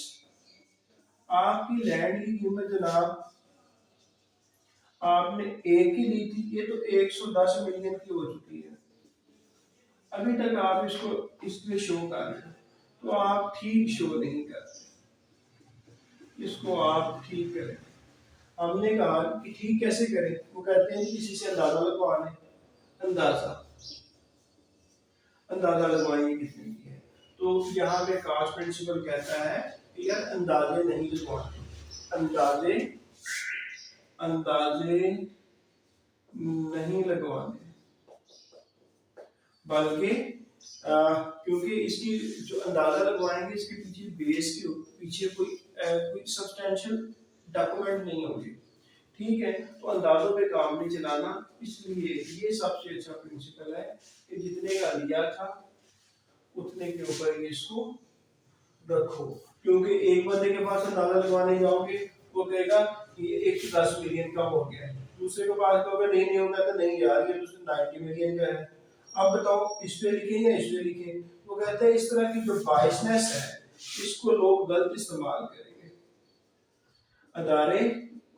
A: आपकी लैंड की कीमत जनाब आपने एक ही ली थी, ये तो 110 मिलियन की हो चुकी है। अभी तक आप इसको इसमें शो कर रहे हैं, तो आप ठीक शो नहीं कर रहे, इसको आप ठीक करें। हमने कहा कि ठीक कैसे करें? वो कहते हैं किसी से अंदाजा लगवा लें। अंदाजा लगवाएंगे कितने की है? तो यहाँ पे कास्ट प्रिंसिपल कहता है कि यार अंदाजे नहीं लगवाने, अंदाजे नहीं लगवाने, बल्कि क्योंकि इसकी जो अंदाजा लगवाएंगे इसके पीछे बेस के पीछे कोई सब्सटेंशियल डॉक्यूमेंट नहीं होगी, ठीक है। तो अंदाजों पे काम नहीं चलाना, इसलिए ये सबसे अच्छा प्रिंसिपल है कि जितने का लिया था उतने के ऊपर इसको रखो। क्योंकि एक बंदे के पास अंदाजा लगवाने जाओगे, वो कहेगा कि 110 मिलियन का हो गया है, दूसरे के पास कहोगे नहीं होगा तो नहीं यार ये तो 90 मिलियन का है। अब बताओ इस पे लिखें या इस पे लिखें। वो कहते हैं इस तरह की जो बायसनेस है इसको लोग गलत इस्तेमाल करेंगे, अदारे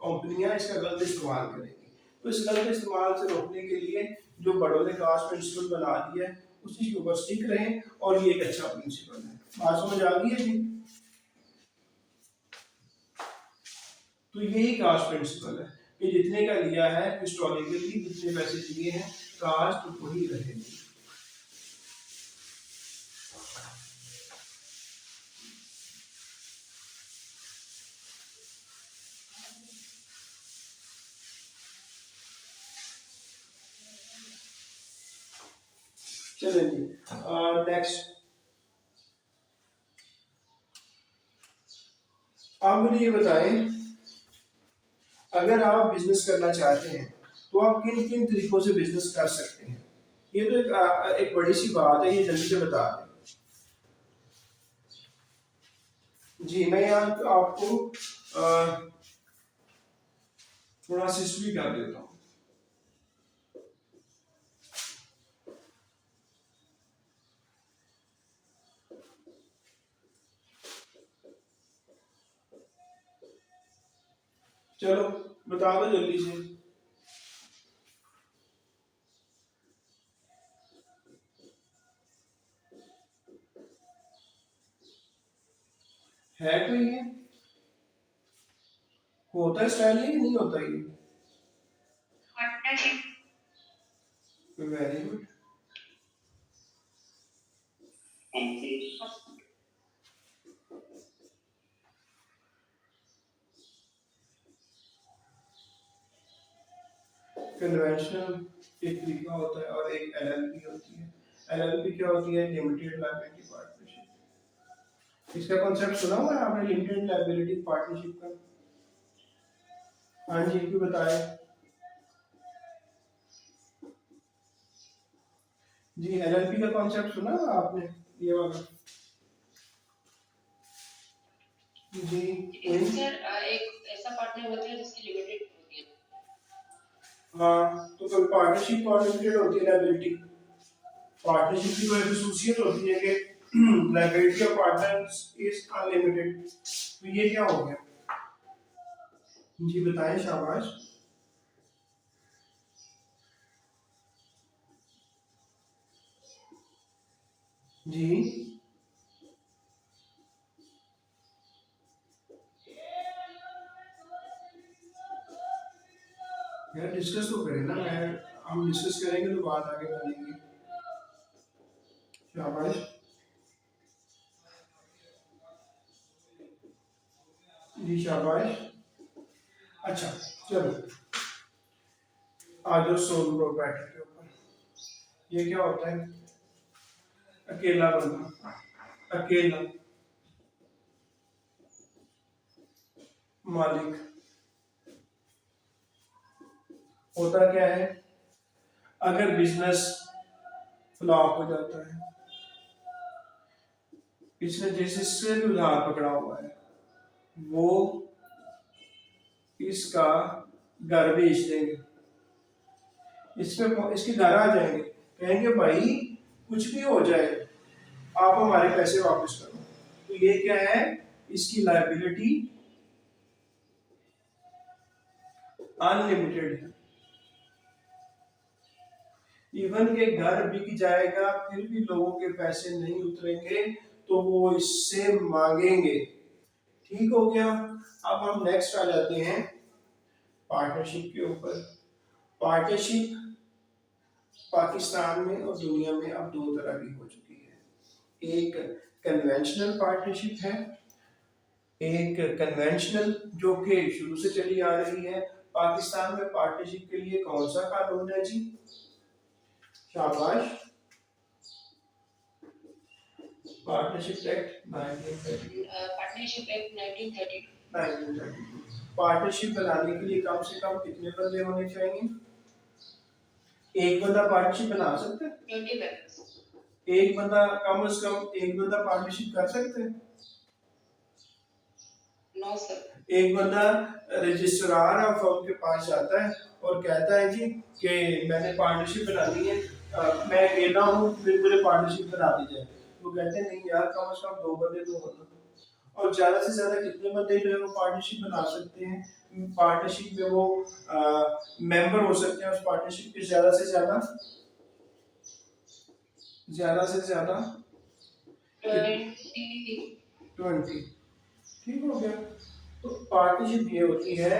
A: कंपनियां इसका गलत इस्तेमाल करेंगी। तो इस गलत इस्तेमाल से रोकने के लिए जो बड़ों ने कास्ट प्रिंसिपल बना दिया है उसी के ऊपर स्टिक रहें, और ये एक अच्छा प्रिंसिपल है। बात समझ आ गई है जी? तो यही कास्ट प्रिंसिपल है कि जितने का लिया है हिस्टोरिकली जितने पैसे दिए हैं कास्ट वही रहेगी। चलिए जी नेक्स्ट। आप मुझे ये बताएं, अगर आप बिजनेस करना चाहते हैं तो आप किन किन तरीकों से बिजनेस कर सकते हैं? ये तो एक बड़ी सी बात है, ये जल्दी से बता दें जी। मैं यहाँ आपको थोड़ा सा हिस्ट्री कर देता हूँ। चलो बता दो जल्दी से। है कोई है? होता है स्टाइल नहीं, नहीं होता ये? Very good. कन्वेंशनल एक तरीका होता है और एक एलएलपी होती है। एलएलपी क्या होती है? Limited liability partnership. इसका कॉन्सेप्ट सुना हुआ है आपने, लिमिटेड लायबिलिटी पार्टनरशिप का? हाँ जी, क्यों बताए जी। एलएलपी का कॉन्सेप्ट सुना हुआ आपने ये वाला? जी
B: सर एक ऐसा पार्टनर होता है जिसकी लिमिटेड होती है।
A: हाँ, तो कोई पार्टनरशिप और लिमिटेड होती है लायबिलिटी। पार्टनरशिप की कोई एसोसिएट होती है कि liability of partners is unlimited. तो ये क्या हो गया जी? बताएं, शाबाश। जी यार डिस्कस तो करें ना। मैं हम डिस्कस करेंगे तो बात आगे बढ़ेगी। शाबाश जी, शाबाश। अच्छा चलो आ जाओ सोल प्रोप्राइटर के ऊपर। ये क्या होता है? अकेला बंदा, अकेला मालिक। होता क्या है, अगर बिजनेस फ्लॉप हो जाता है, इसने जिससे भी उधार पकड़ा हुआ है वो इसका घर बेच देंगे, इसमें इसके घर आ जाएंगे, कहेंगे भाई कुछ भी हो जाए आप हमारे पैसे वापस करो। तो ये क्या है? इसकी लायबिलिटी अनलिमिटेड है। इवन के घर बिक जाएगा फिर भी लोगों के पैसे नहीं उतरेंगे तो वो इससे मांगेंगे। ठीक हो गया। अब हम नेक्स्ट आ जाते हैं पार्टनरशिप के ऊपर। पार्टनरशिप पाकिस्तान में और दुनिया में अब दो तरह की हो चुकी है। एक कन्वेंशनल पार्टनरशिप है, एक कन्वेंशनल जो कि शुरू से चली आ रही है। पाकिस्तान में पार्टनरशिप के लिए कौन सा कानून है जी? शाबाश। Partnership act 1932।
B: Partnership act 1932।
A: Partnership बनाने के लिए कम से कम कितने बंदे होने चाहिए? एक बंदा पार्टनरशिप बना सकता है?
B: 20 members।
A: एक बंदा कम से कम एक बंदा पार्टनरशिप कर सकते हैं?
B: No sir.
A: एक बंदा रजिस्ट्रार ऑफ फर्म के पास जाता है और कहता है जी कि मैंने पार्टनरशिप बनानी है, मैं अकेला अकेला हूँ फिर मुझे पार्टनरशिप बना दी जाए, वो कहते हैं नहीं यार, कम से कम 2 बंदे तो होना। और ज्यादा से ज्यादा कितने बंदे जो है वो पार्टनरशिप बना सकते हैं? पार्टनरशिप में वो मेंबर हो सकते हैं उस पार्टनरशिप के ज्यादा से ज्यादा 20। ठीक हो गया। तो पार्टनरशिप ये होती है,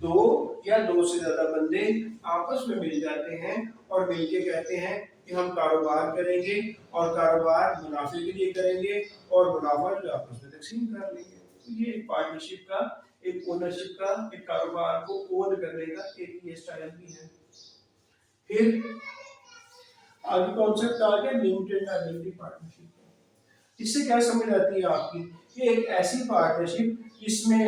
A: दो या दो से ज्यादा बंदे आपस में मिल जाते हैं और मिलके कहते हैं कि हम कारोबार करेंगे और कारोबार मुनाफे के लिए करेंगे और मुनाफा जो आपस में तकसीम कर लेंगे। तो ये एक पार्टनरशिप का, एक ओनरशिप का, एक कारोबार को ओन करने का एक ये स्टाइल भी है। फिर आगे कॉन्सेप्ट आ गया लिमिटेड लायबिलिटी पार्टनरशिप। इससे क्या समझ आती है आपकी? कि एक ऐसी पार्टनरशिप जिसमें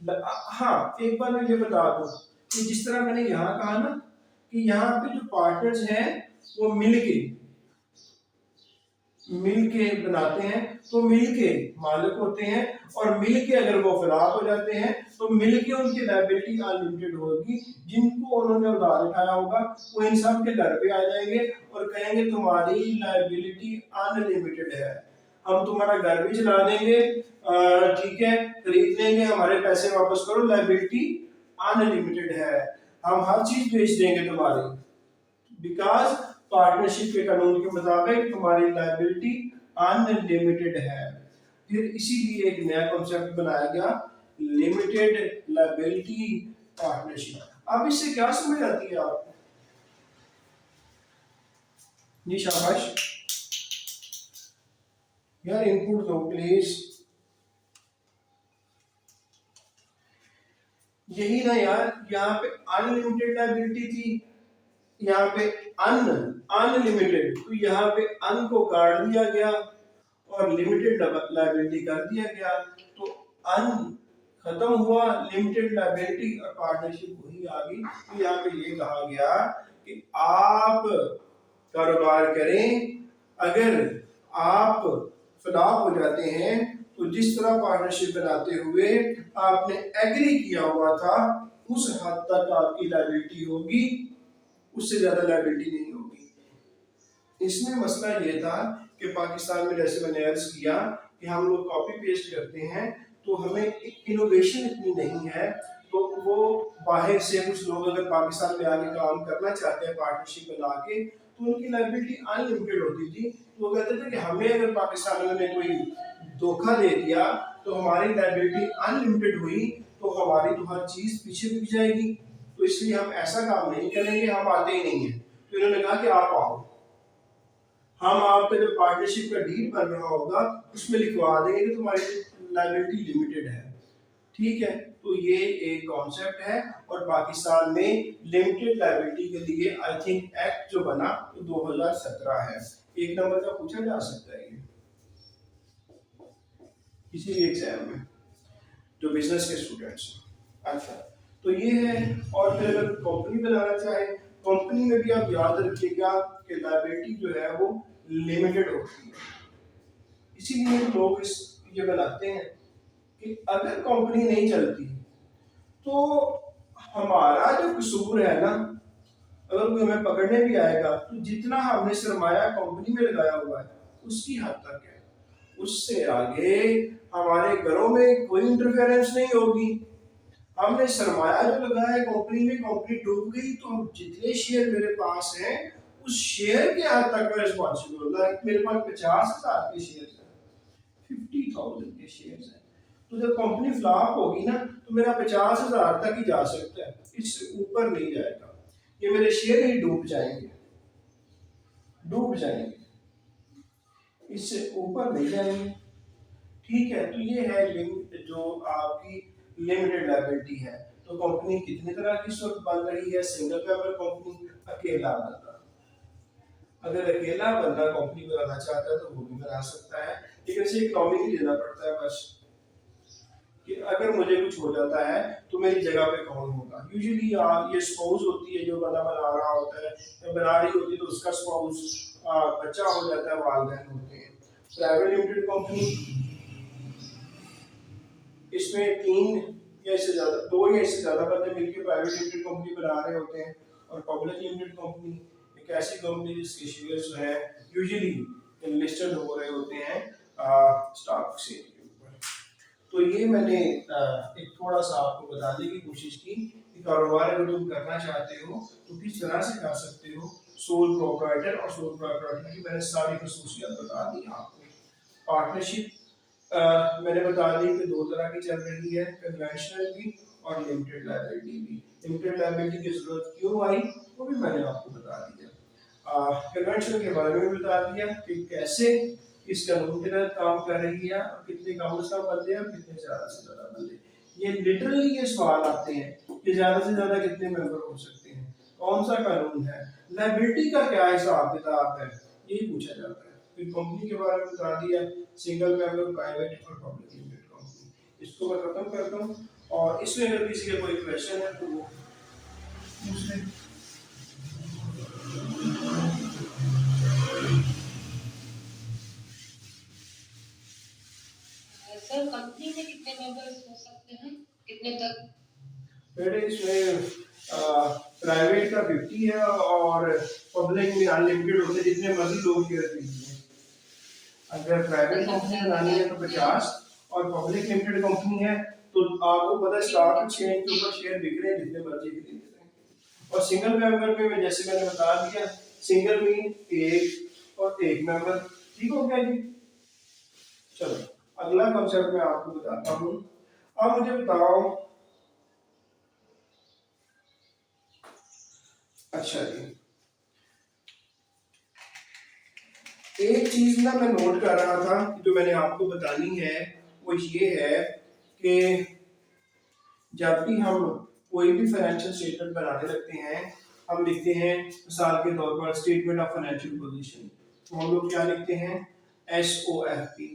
A: हाँ, एक बार मैं ये बता दूं कि जिस तरह मैंने यहाँ कहा ना कि यहाँ पे जो पार्टनर्स हैं वो मिलके बनाते हैं, तो मिलके मालिक होते हैं और मिलके अगर वो फिराक हो जाते हैं तो मिलके उनकी लायबिलिटी अनलिमिटेड होगी। जिनको उन्होंने उधार उठाया होगा वो इन सब के घर पे आ जाएंगे और कहेंगे तुम्हारी लायबिलिटी अनलिमिटेड है, हम तुम्हारा घर भी चला देंगे, ठीक है, खरीद लेंगे, हमारे पैसे वापस करो, लायबिलिटी अनलिमिटेड है, हम हर चीज बेच देंगे तुम्हारी, बिकॉज पार्टनरशिप के कानून के मुताबिक तुम्हारी लायबिलिटी अनलिमिटेड है। फिर इसीलिए एक नया कॉन्सेप्ट बनाया गया, लिमिटेड लायबिलिटी पार्टनरशिप। अब इससे क्या समझ आती है आपको? जी शाबाश यार, इनपुट दो प्लीज। यही ना यार, यहाँ पे अनलिमिटेड लायबिलिटी थी, यहाँ पे अनलिमिटेड, तो यहाँ पे अन को काट दिया गया और लिमिटेड लायबिलिटी कर दिया गया, तो अन खत्म हुआ, लिमिटेड लायबिलिटी और पार्टनरशिप वही आ गई। तो यहाँ पे ये कहा गया कि आप कारोबार करें, अगर आप फलाह हो जाते हैं तो जिस तरह पार्टनरशिप बनाते हुए आपने एग्री किया हुआ था उस हद तक आपकी लायबिलिटी होगी, उससे ज्यादा लायबिलिटी नहीं होगी। इसमें मसला ये था कि पाकिस्तान में जैसे मैंने अर्ज किया कि हम लोग कॉपी पेस्ट करते हैं तो हमें इनोवेशन इतनी नहीं है, तो वो बाहर से कुछ लोग अगर पाकिस्तान में आके काम करना चाहते हैं पार्टनरशिप बना के, तो उनकी लायबिलिटी अनलिमिटेड होती थी। तो वो कहते थे कि हमें अगर पाकिस्तान ने कोई धोखा दे दिया तो हमारी लायबिलिटी अनलिमिटेड हुई तो हमारी तो हर चीज पीछे बिक जाएगी, तो इसलिए हम ऐसा काम नहीं करेंगे, हम आते ही नहीं है। तो इन्होंने कहा कि आप आओ, हम आपका जो पार्टनरशिप का डील बन रहा होगा उसमें लिखवा देंगे कि तुम्हारी लायबिलिटी लिमिटेड है। ठीक है, तो ये एक कॉन्सेप्ट है और पाकिस्तान में लिमिटेड लायबिलिटी के लिए आई थिंक एक्ट जो बना तो 2017 है। एक नंबर का पूछा जा सकता है ये किसी भी एग्जाम में, जो बिजनेस के स्टूडेंट्स। अच्छा, तो ये है। और फिर अगर कंपनी बनाना चाहे, कंपनी में भी आप याद रखिएगा कि लायबिलिटी जो है वो लिमिटेड होती है। इसीलिए लोग ये बनाते हैं कि अगर कंपनी नहीं चलती तो हमारा जो कसूर है ना, अगर कोई हमें पकड़ने भी आएगा तो जितना हमने सरमाया कंपनी में लगाया हुआ है उसकी हद तक है, उससे आगे हमारे घरों में कोई इंटरफेरेंस नहीं होगी। हमने सरमाया जो लगाया है कंपनी में, कंपनी डूब गई तो जितने शेयर मेरे पास हैं उस शेयर के हद तक मैं रिस्पॉन्सिबल। लाइक मेरे पास 50,000 के शेयर हैं, 50,000 के शेयर हैं, तो जब कंपनी फ्लॉप होगी ना तो मेरा 50,000 तक ही जा सकता है, इससे ऊपर नहीं जाएगा। ये मेरे शेयर ही डूब जाएंगे, इससे ऊपर नहीं जाएंगे। ठीक है, तो ये है लिमिट जो आपकी लिमिटेड लायबिलिटी है। तो कंपनी कितनी तरह की सूरत बन रही है? सिंगल मेंबर कंपनी, अकेला बंदा। अगर अकेला बंदा कंपनी बनाना चाहता है तो वो भी बना सकता है, लेकिन इसे इकोनॉमिकली लेना पड़ता है बस, कि अगर मुझे कुछ हो जाता है तो मेरी जगह पे कौन होगा। यूजुअली ये स्पाउस होती है जो बंदा बना रहा होता है या बना रही होती है, तो उसका स्पाउस बच्चा हो जाता है, वालिदैन होते हैं। प्राइवेट लिमिटेड कंपनी, इसमें 3 या इससे ज्यादा, 2 या इससे ज्यादा बंदे मिलकर प्राइवेट लिमिटेड कंपनी बना रहे होते हैं। और पब्लिक लिमिटेड कंपनी, एक ऐसी कंपनी जिसके शेयर्स जो है यूजुअली लिस्टेड हो रहे होते हैं स्टॉक एक्सचेंज के ऊपर। तो ये मैंने एक थोड़ा सा आपको बताने की कोशिश की कि कारोबार अगर तुम करना चाहते हो तो किस तरह से कर सकते हो। सोल प्रोप्राइटर और सोल प्रोप्राइटर की मैंने सारी खसूसियात बता दी आपको। पार्टनरशिप मैंने बता दी कि दो तरह की चल रही है, कन्वेंशनल भी और लिमिटेड लायबिलिटी भी। लिमिटेड लायबिलिटी की जरूरत क्यों आई वो भी मैंने आपको बता दिया। कन्वेंशनल के बारे में बता दिया कि कैसे इस कानून के तहत काम कर रही है और कितने कम से कम बंदे हैं और कितने ज्यादा से ज्यादा बंदे। ये लिटरली ये सवाल आते हैं कि ज्यादा से ज्यादा कितने मेंबर हो सकते हैं, कौन सा कानून है, लायबिलिटी का क्या हिसाब किताब है, यही पूछा जाता है। फिर कंपनी के बारे में बता दिया, सिंगल मेंबर, प्राइवेट और पब्लिक लिमिटेड कंपनी। इसको मैं खत्म करता हूँ और इसमें अगर किसी का कोई क्वेश्चन है तो वो पूछ लें।
B: सर कंपनी में कितने मेंबर्स हो सकते हैं, कितने तक?
A: बेटे इसमें प्राइवेट का 50 है और पब्लिक में अनलिमिटेड होते हैं, जितने मर्जी लोग शेयर खरीदते हैं। अगर प्राइवेट कंपनी बनानी है तो 50 और पब्लिक लिमिटेड कंपनी है तो आपको पता है स्टॉक एक्सचेंज के ऊपर शेयर बिक रहे हैं, जितने मर्जी खरीद रहे हैं। और सिंगल मेंबर में जैसे मैंने बता दिया, सिंगल मीन एक और एक मेंबर। ठीक हो गया जी। चलो अगला कॉन्सेप्ट मैं आपको बताता हूँ। अब मुझे बताओ, अच्छा जी, एक चीज ना मैं नोट कर रहा था जो मैंने आपको बतानी है, वो ये है कि जब भी हम कोई भी फाइनेंशियल स्टेटमेंट बनाने लगते हैं, हम लिखते हैं मिसाल के तौर पर स्टेटमेंट ऑफ फाइनेंशियल पोजीशन, तो हम लोग क्या लिखते हैं, SOFP।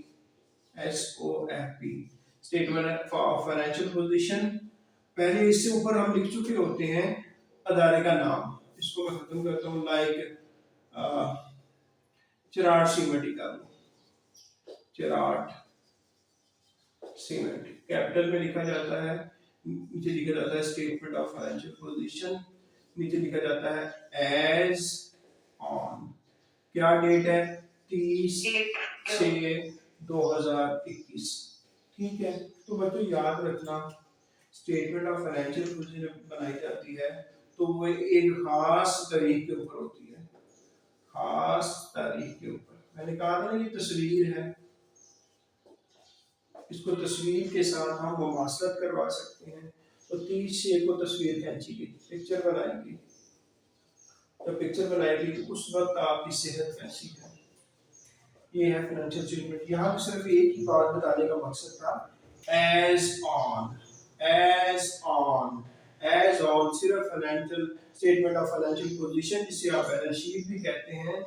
A: SOFP statement of financial position. पहले इससे ऊपर हम लिख चुके होते हैं अदारे का नाम। इसको मैं खत्म करता हूँ, लाइक चिराट सीमेंट का, चिराट सीमेंट कैपिटल में लिखा जाता है, नीचे लिखा जाता है स्टेटमेंट ऑफ फाइनेंशियल पोजीशन, नीचे लिखा जाता है एज ऑन, क्या डेट है, 30/6/2021। ठीक है, तो बच्चों याद रखना स्टेटमेंट ऑफ फाइनेंशियल पोजीशन जब बनाई जाती है तो वो एक खास तारीख के ऊपर होती है, खास तारीख के ऊपर। मैंने कहा था ना ये तस्वीर है, इसको तस्वीर के साथ हम मुमासलत करवा सकते हैं। तो 30/6 को तस्वीर खींची गई, पिक्चर बनाएंगे, जब पिक्चर बनाएगी तो उस वक्त आपकी सेहत कैसी है। ये है फाइनेंशियल स्टेटमेंट। यहाँ पे सिर्फ एक ही बात बताने का मकसद था, as on, as on, as on, सिर्फ financial statement of financial position, जिसे आप बैलेंस शीट भी कहते हैं,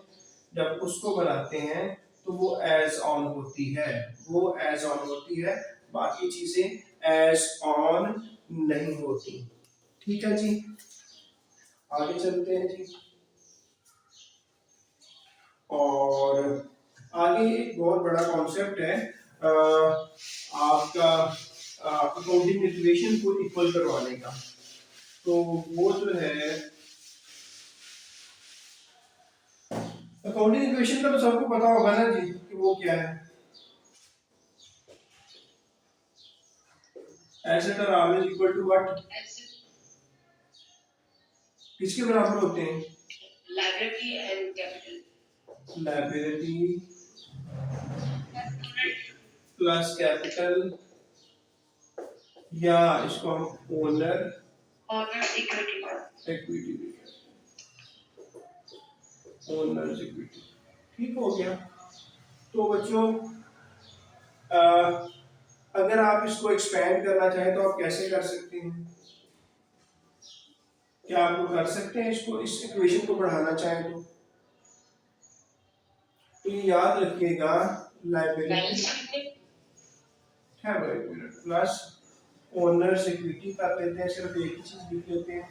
A: जब उसको बनाते हैं तो वो एज ऑन होती है, वो एज ऑन होती है, बाकी चीजें एज ऑन नहीं होती। ठीक है जी, आगे चलते हैं जी। और आगे एक बहुत बड़ा कॉन्सेप्ट है आपका अकाउंटिंग इक्वेशन को इक्वल करवाने का। तो वो जो है अकाउंटिंग इक्वेशन का तो सबको पता होगा ना जी कि वो क्या है। एसेट और आवेज इक्वल टू व्हाट, किसके बराबर होते हैं,
B: liability and capital,
A: liability plus capital, या इसको हम ओनर इक्विटी, ओनर इक्विटी। ठीक हो गया। तो बच्चों अगर आप इसको एक्सपेंड करना चाहें तो आप कैसे कर सकते हैं, क्या आप लोग कर सकते हैं इसको, इस इक्वेशन को बढ़ाना चाहें तो ये याद रखिएगा, लायबिलिटी प्लस ओनर्स इक्विटी कर लेते हैं, सिर्फ एक ही चीज लिख लेते हैं।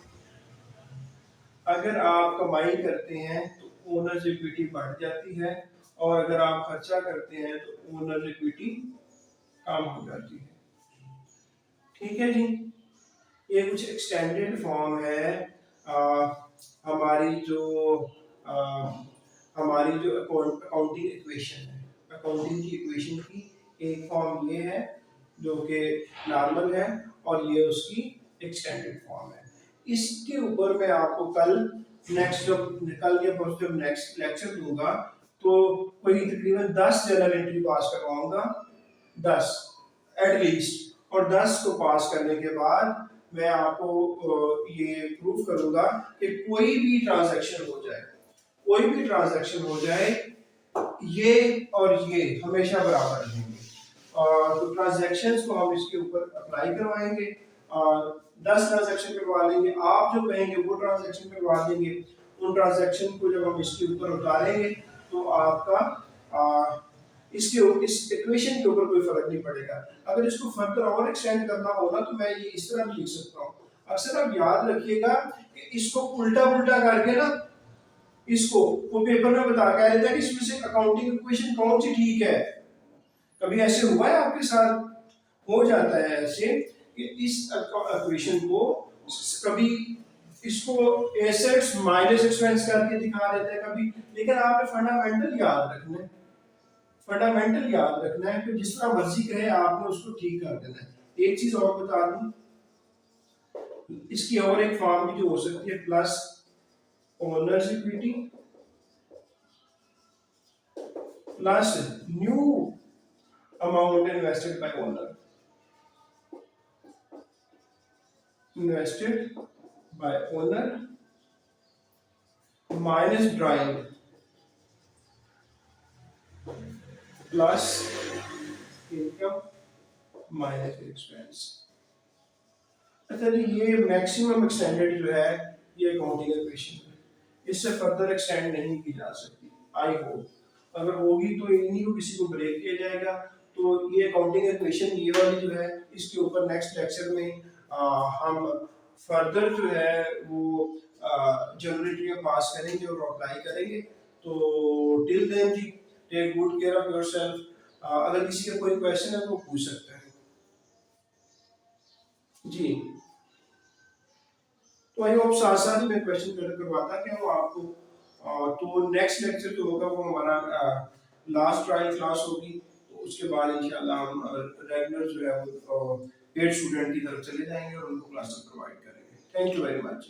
A: अगर आप कमाई करते हैं तो ओनर्स इक्विटी बढ़ जाती है, और अगर आप खर्चा करते हैं तो ओनर्स इक्विटी कम हो जाती है। ठीक है जी, ये कुछ एक्सटेंडेड फॉर्म है हमारी जो हमारी जो अकाउंटिंग इक्वेशन है, अकाउंटिंग की इक्वेशन की एक फॉर्म ये है जो कि नॉर्मल है और ये उसकी एक्सटेंडेड फॉर्म है। इसके ऊपर मैं आपको कल या परसों नेक्स्ट लेक्चर दूंगा, तो कोई तकरीबन 10 जनरल एंट्री पास करवाऊंगा, 10 एटलीस्ट, और 10 को पास करने के बाद मैं आपको ये प्रूफ करूंगा कि कोई भी ट्रांजैक्शन हो जाए, कोई भी ट्रांजैक्शन हो जाए, ये और ये हमेशा बराबर रहेंगे। और तो ट्रांजैक्शंस को हम इसके ऊपर अप्लाई करवाएंगे और 10 ट्रांजैक्शन करवा लेंगे, आप जो कहेंगे वो ट्रांजैक्शन करवा देंगे। उन ट्रांजैक्शन को जब हम इसके ऊपर उतारेंगे तो आपका इस इक्वेशन के ऊपर कोई फर्क नहीं पड़ेगा। अगर इसको फर्दर और एक्सटेंड करना होगा तो मैं ये इस तरह भी लिख सकता हूँ। अक्सर आप याद रखिएगा कि इसको उल्टा उल्टा करके ना, इसको वो पेपर में बता के देता है कि इसमें से अकाउंटिंग इक्वेशन कौन सी ठीक है। कभी ऐसे हुआ है आपके साथ? हो जाता है ऐसे कि इस इक्वेशन को कभी इसको एसेट्स माइनस एक्सपेंस करके दिखा देते हैं कभी, लेकिन आपने फंडामेंटल याद रखना है, फंडामेंटल याद रखना है कि जिस तरह मर्जी कहे आपने उसको ठीक कर देना है। एक चीज और बता दूं, इसकी और एक फॉर्म भी जो हो सकती है, plus owners equity plus new amount invested by owner, invested by owner minus drawing plus income minus expense। अच्छा जी, ये मैक्सिमम एक्सटेंडेड जो है ये अकाउंटिंग इक्वेशन है, इससे फर्दर एक्सटेंड नहीं की जा सकती। आई होप अगर होगी तो इन्हीं को किसी को ब्रेक किया जाएगा। तो ये अकाउंटिंग इक्वेशन ये वाली जो है, इसके ऊपर नेक्स्ट लेक्चर में हम फर्दर जो है वो जनरेटरी पास करेंगे और अप्लाई करेंगे। तो टिल देन जी, take good care of yourself. अगर किसी का कोई क्वेश्चन है तो पूछ सकते हैं जी। तो आई होप साथ साथ ही मैं क्वेश्चन करवाता क्या वो आपको। तो नेक्स्ट लेक्चर जो होगा वो हमारा लास्ट ट्रायल क्लास होगी, तो उसके बाद इंशाल्लाह हम रेगुलर जो है वो पेड स्टूडेंट की तरफ चले जाएंगे और उनको क्लासेस प्रोवाइड करेंगे। Thank you very much.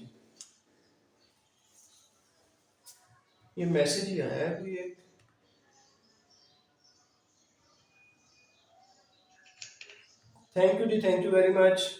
A: ये मैसेज ही आया है कोई एक। थैंक यू जी, थैंक यू वेरी मच।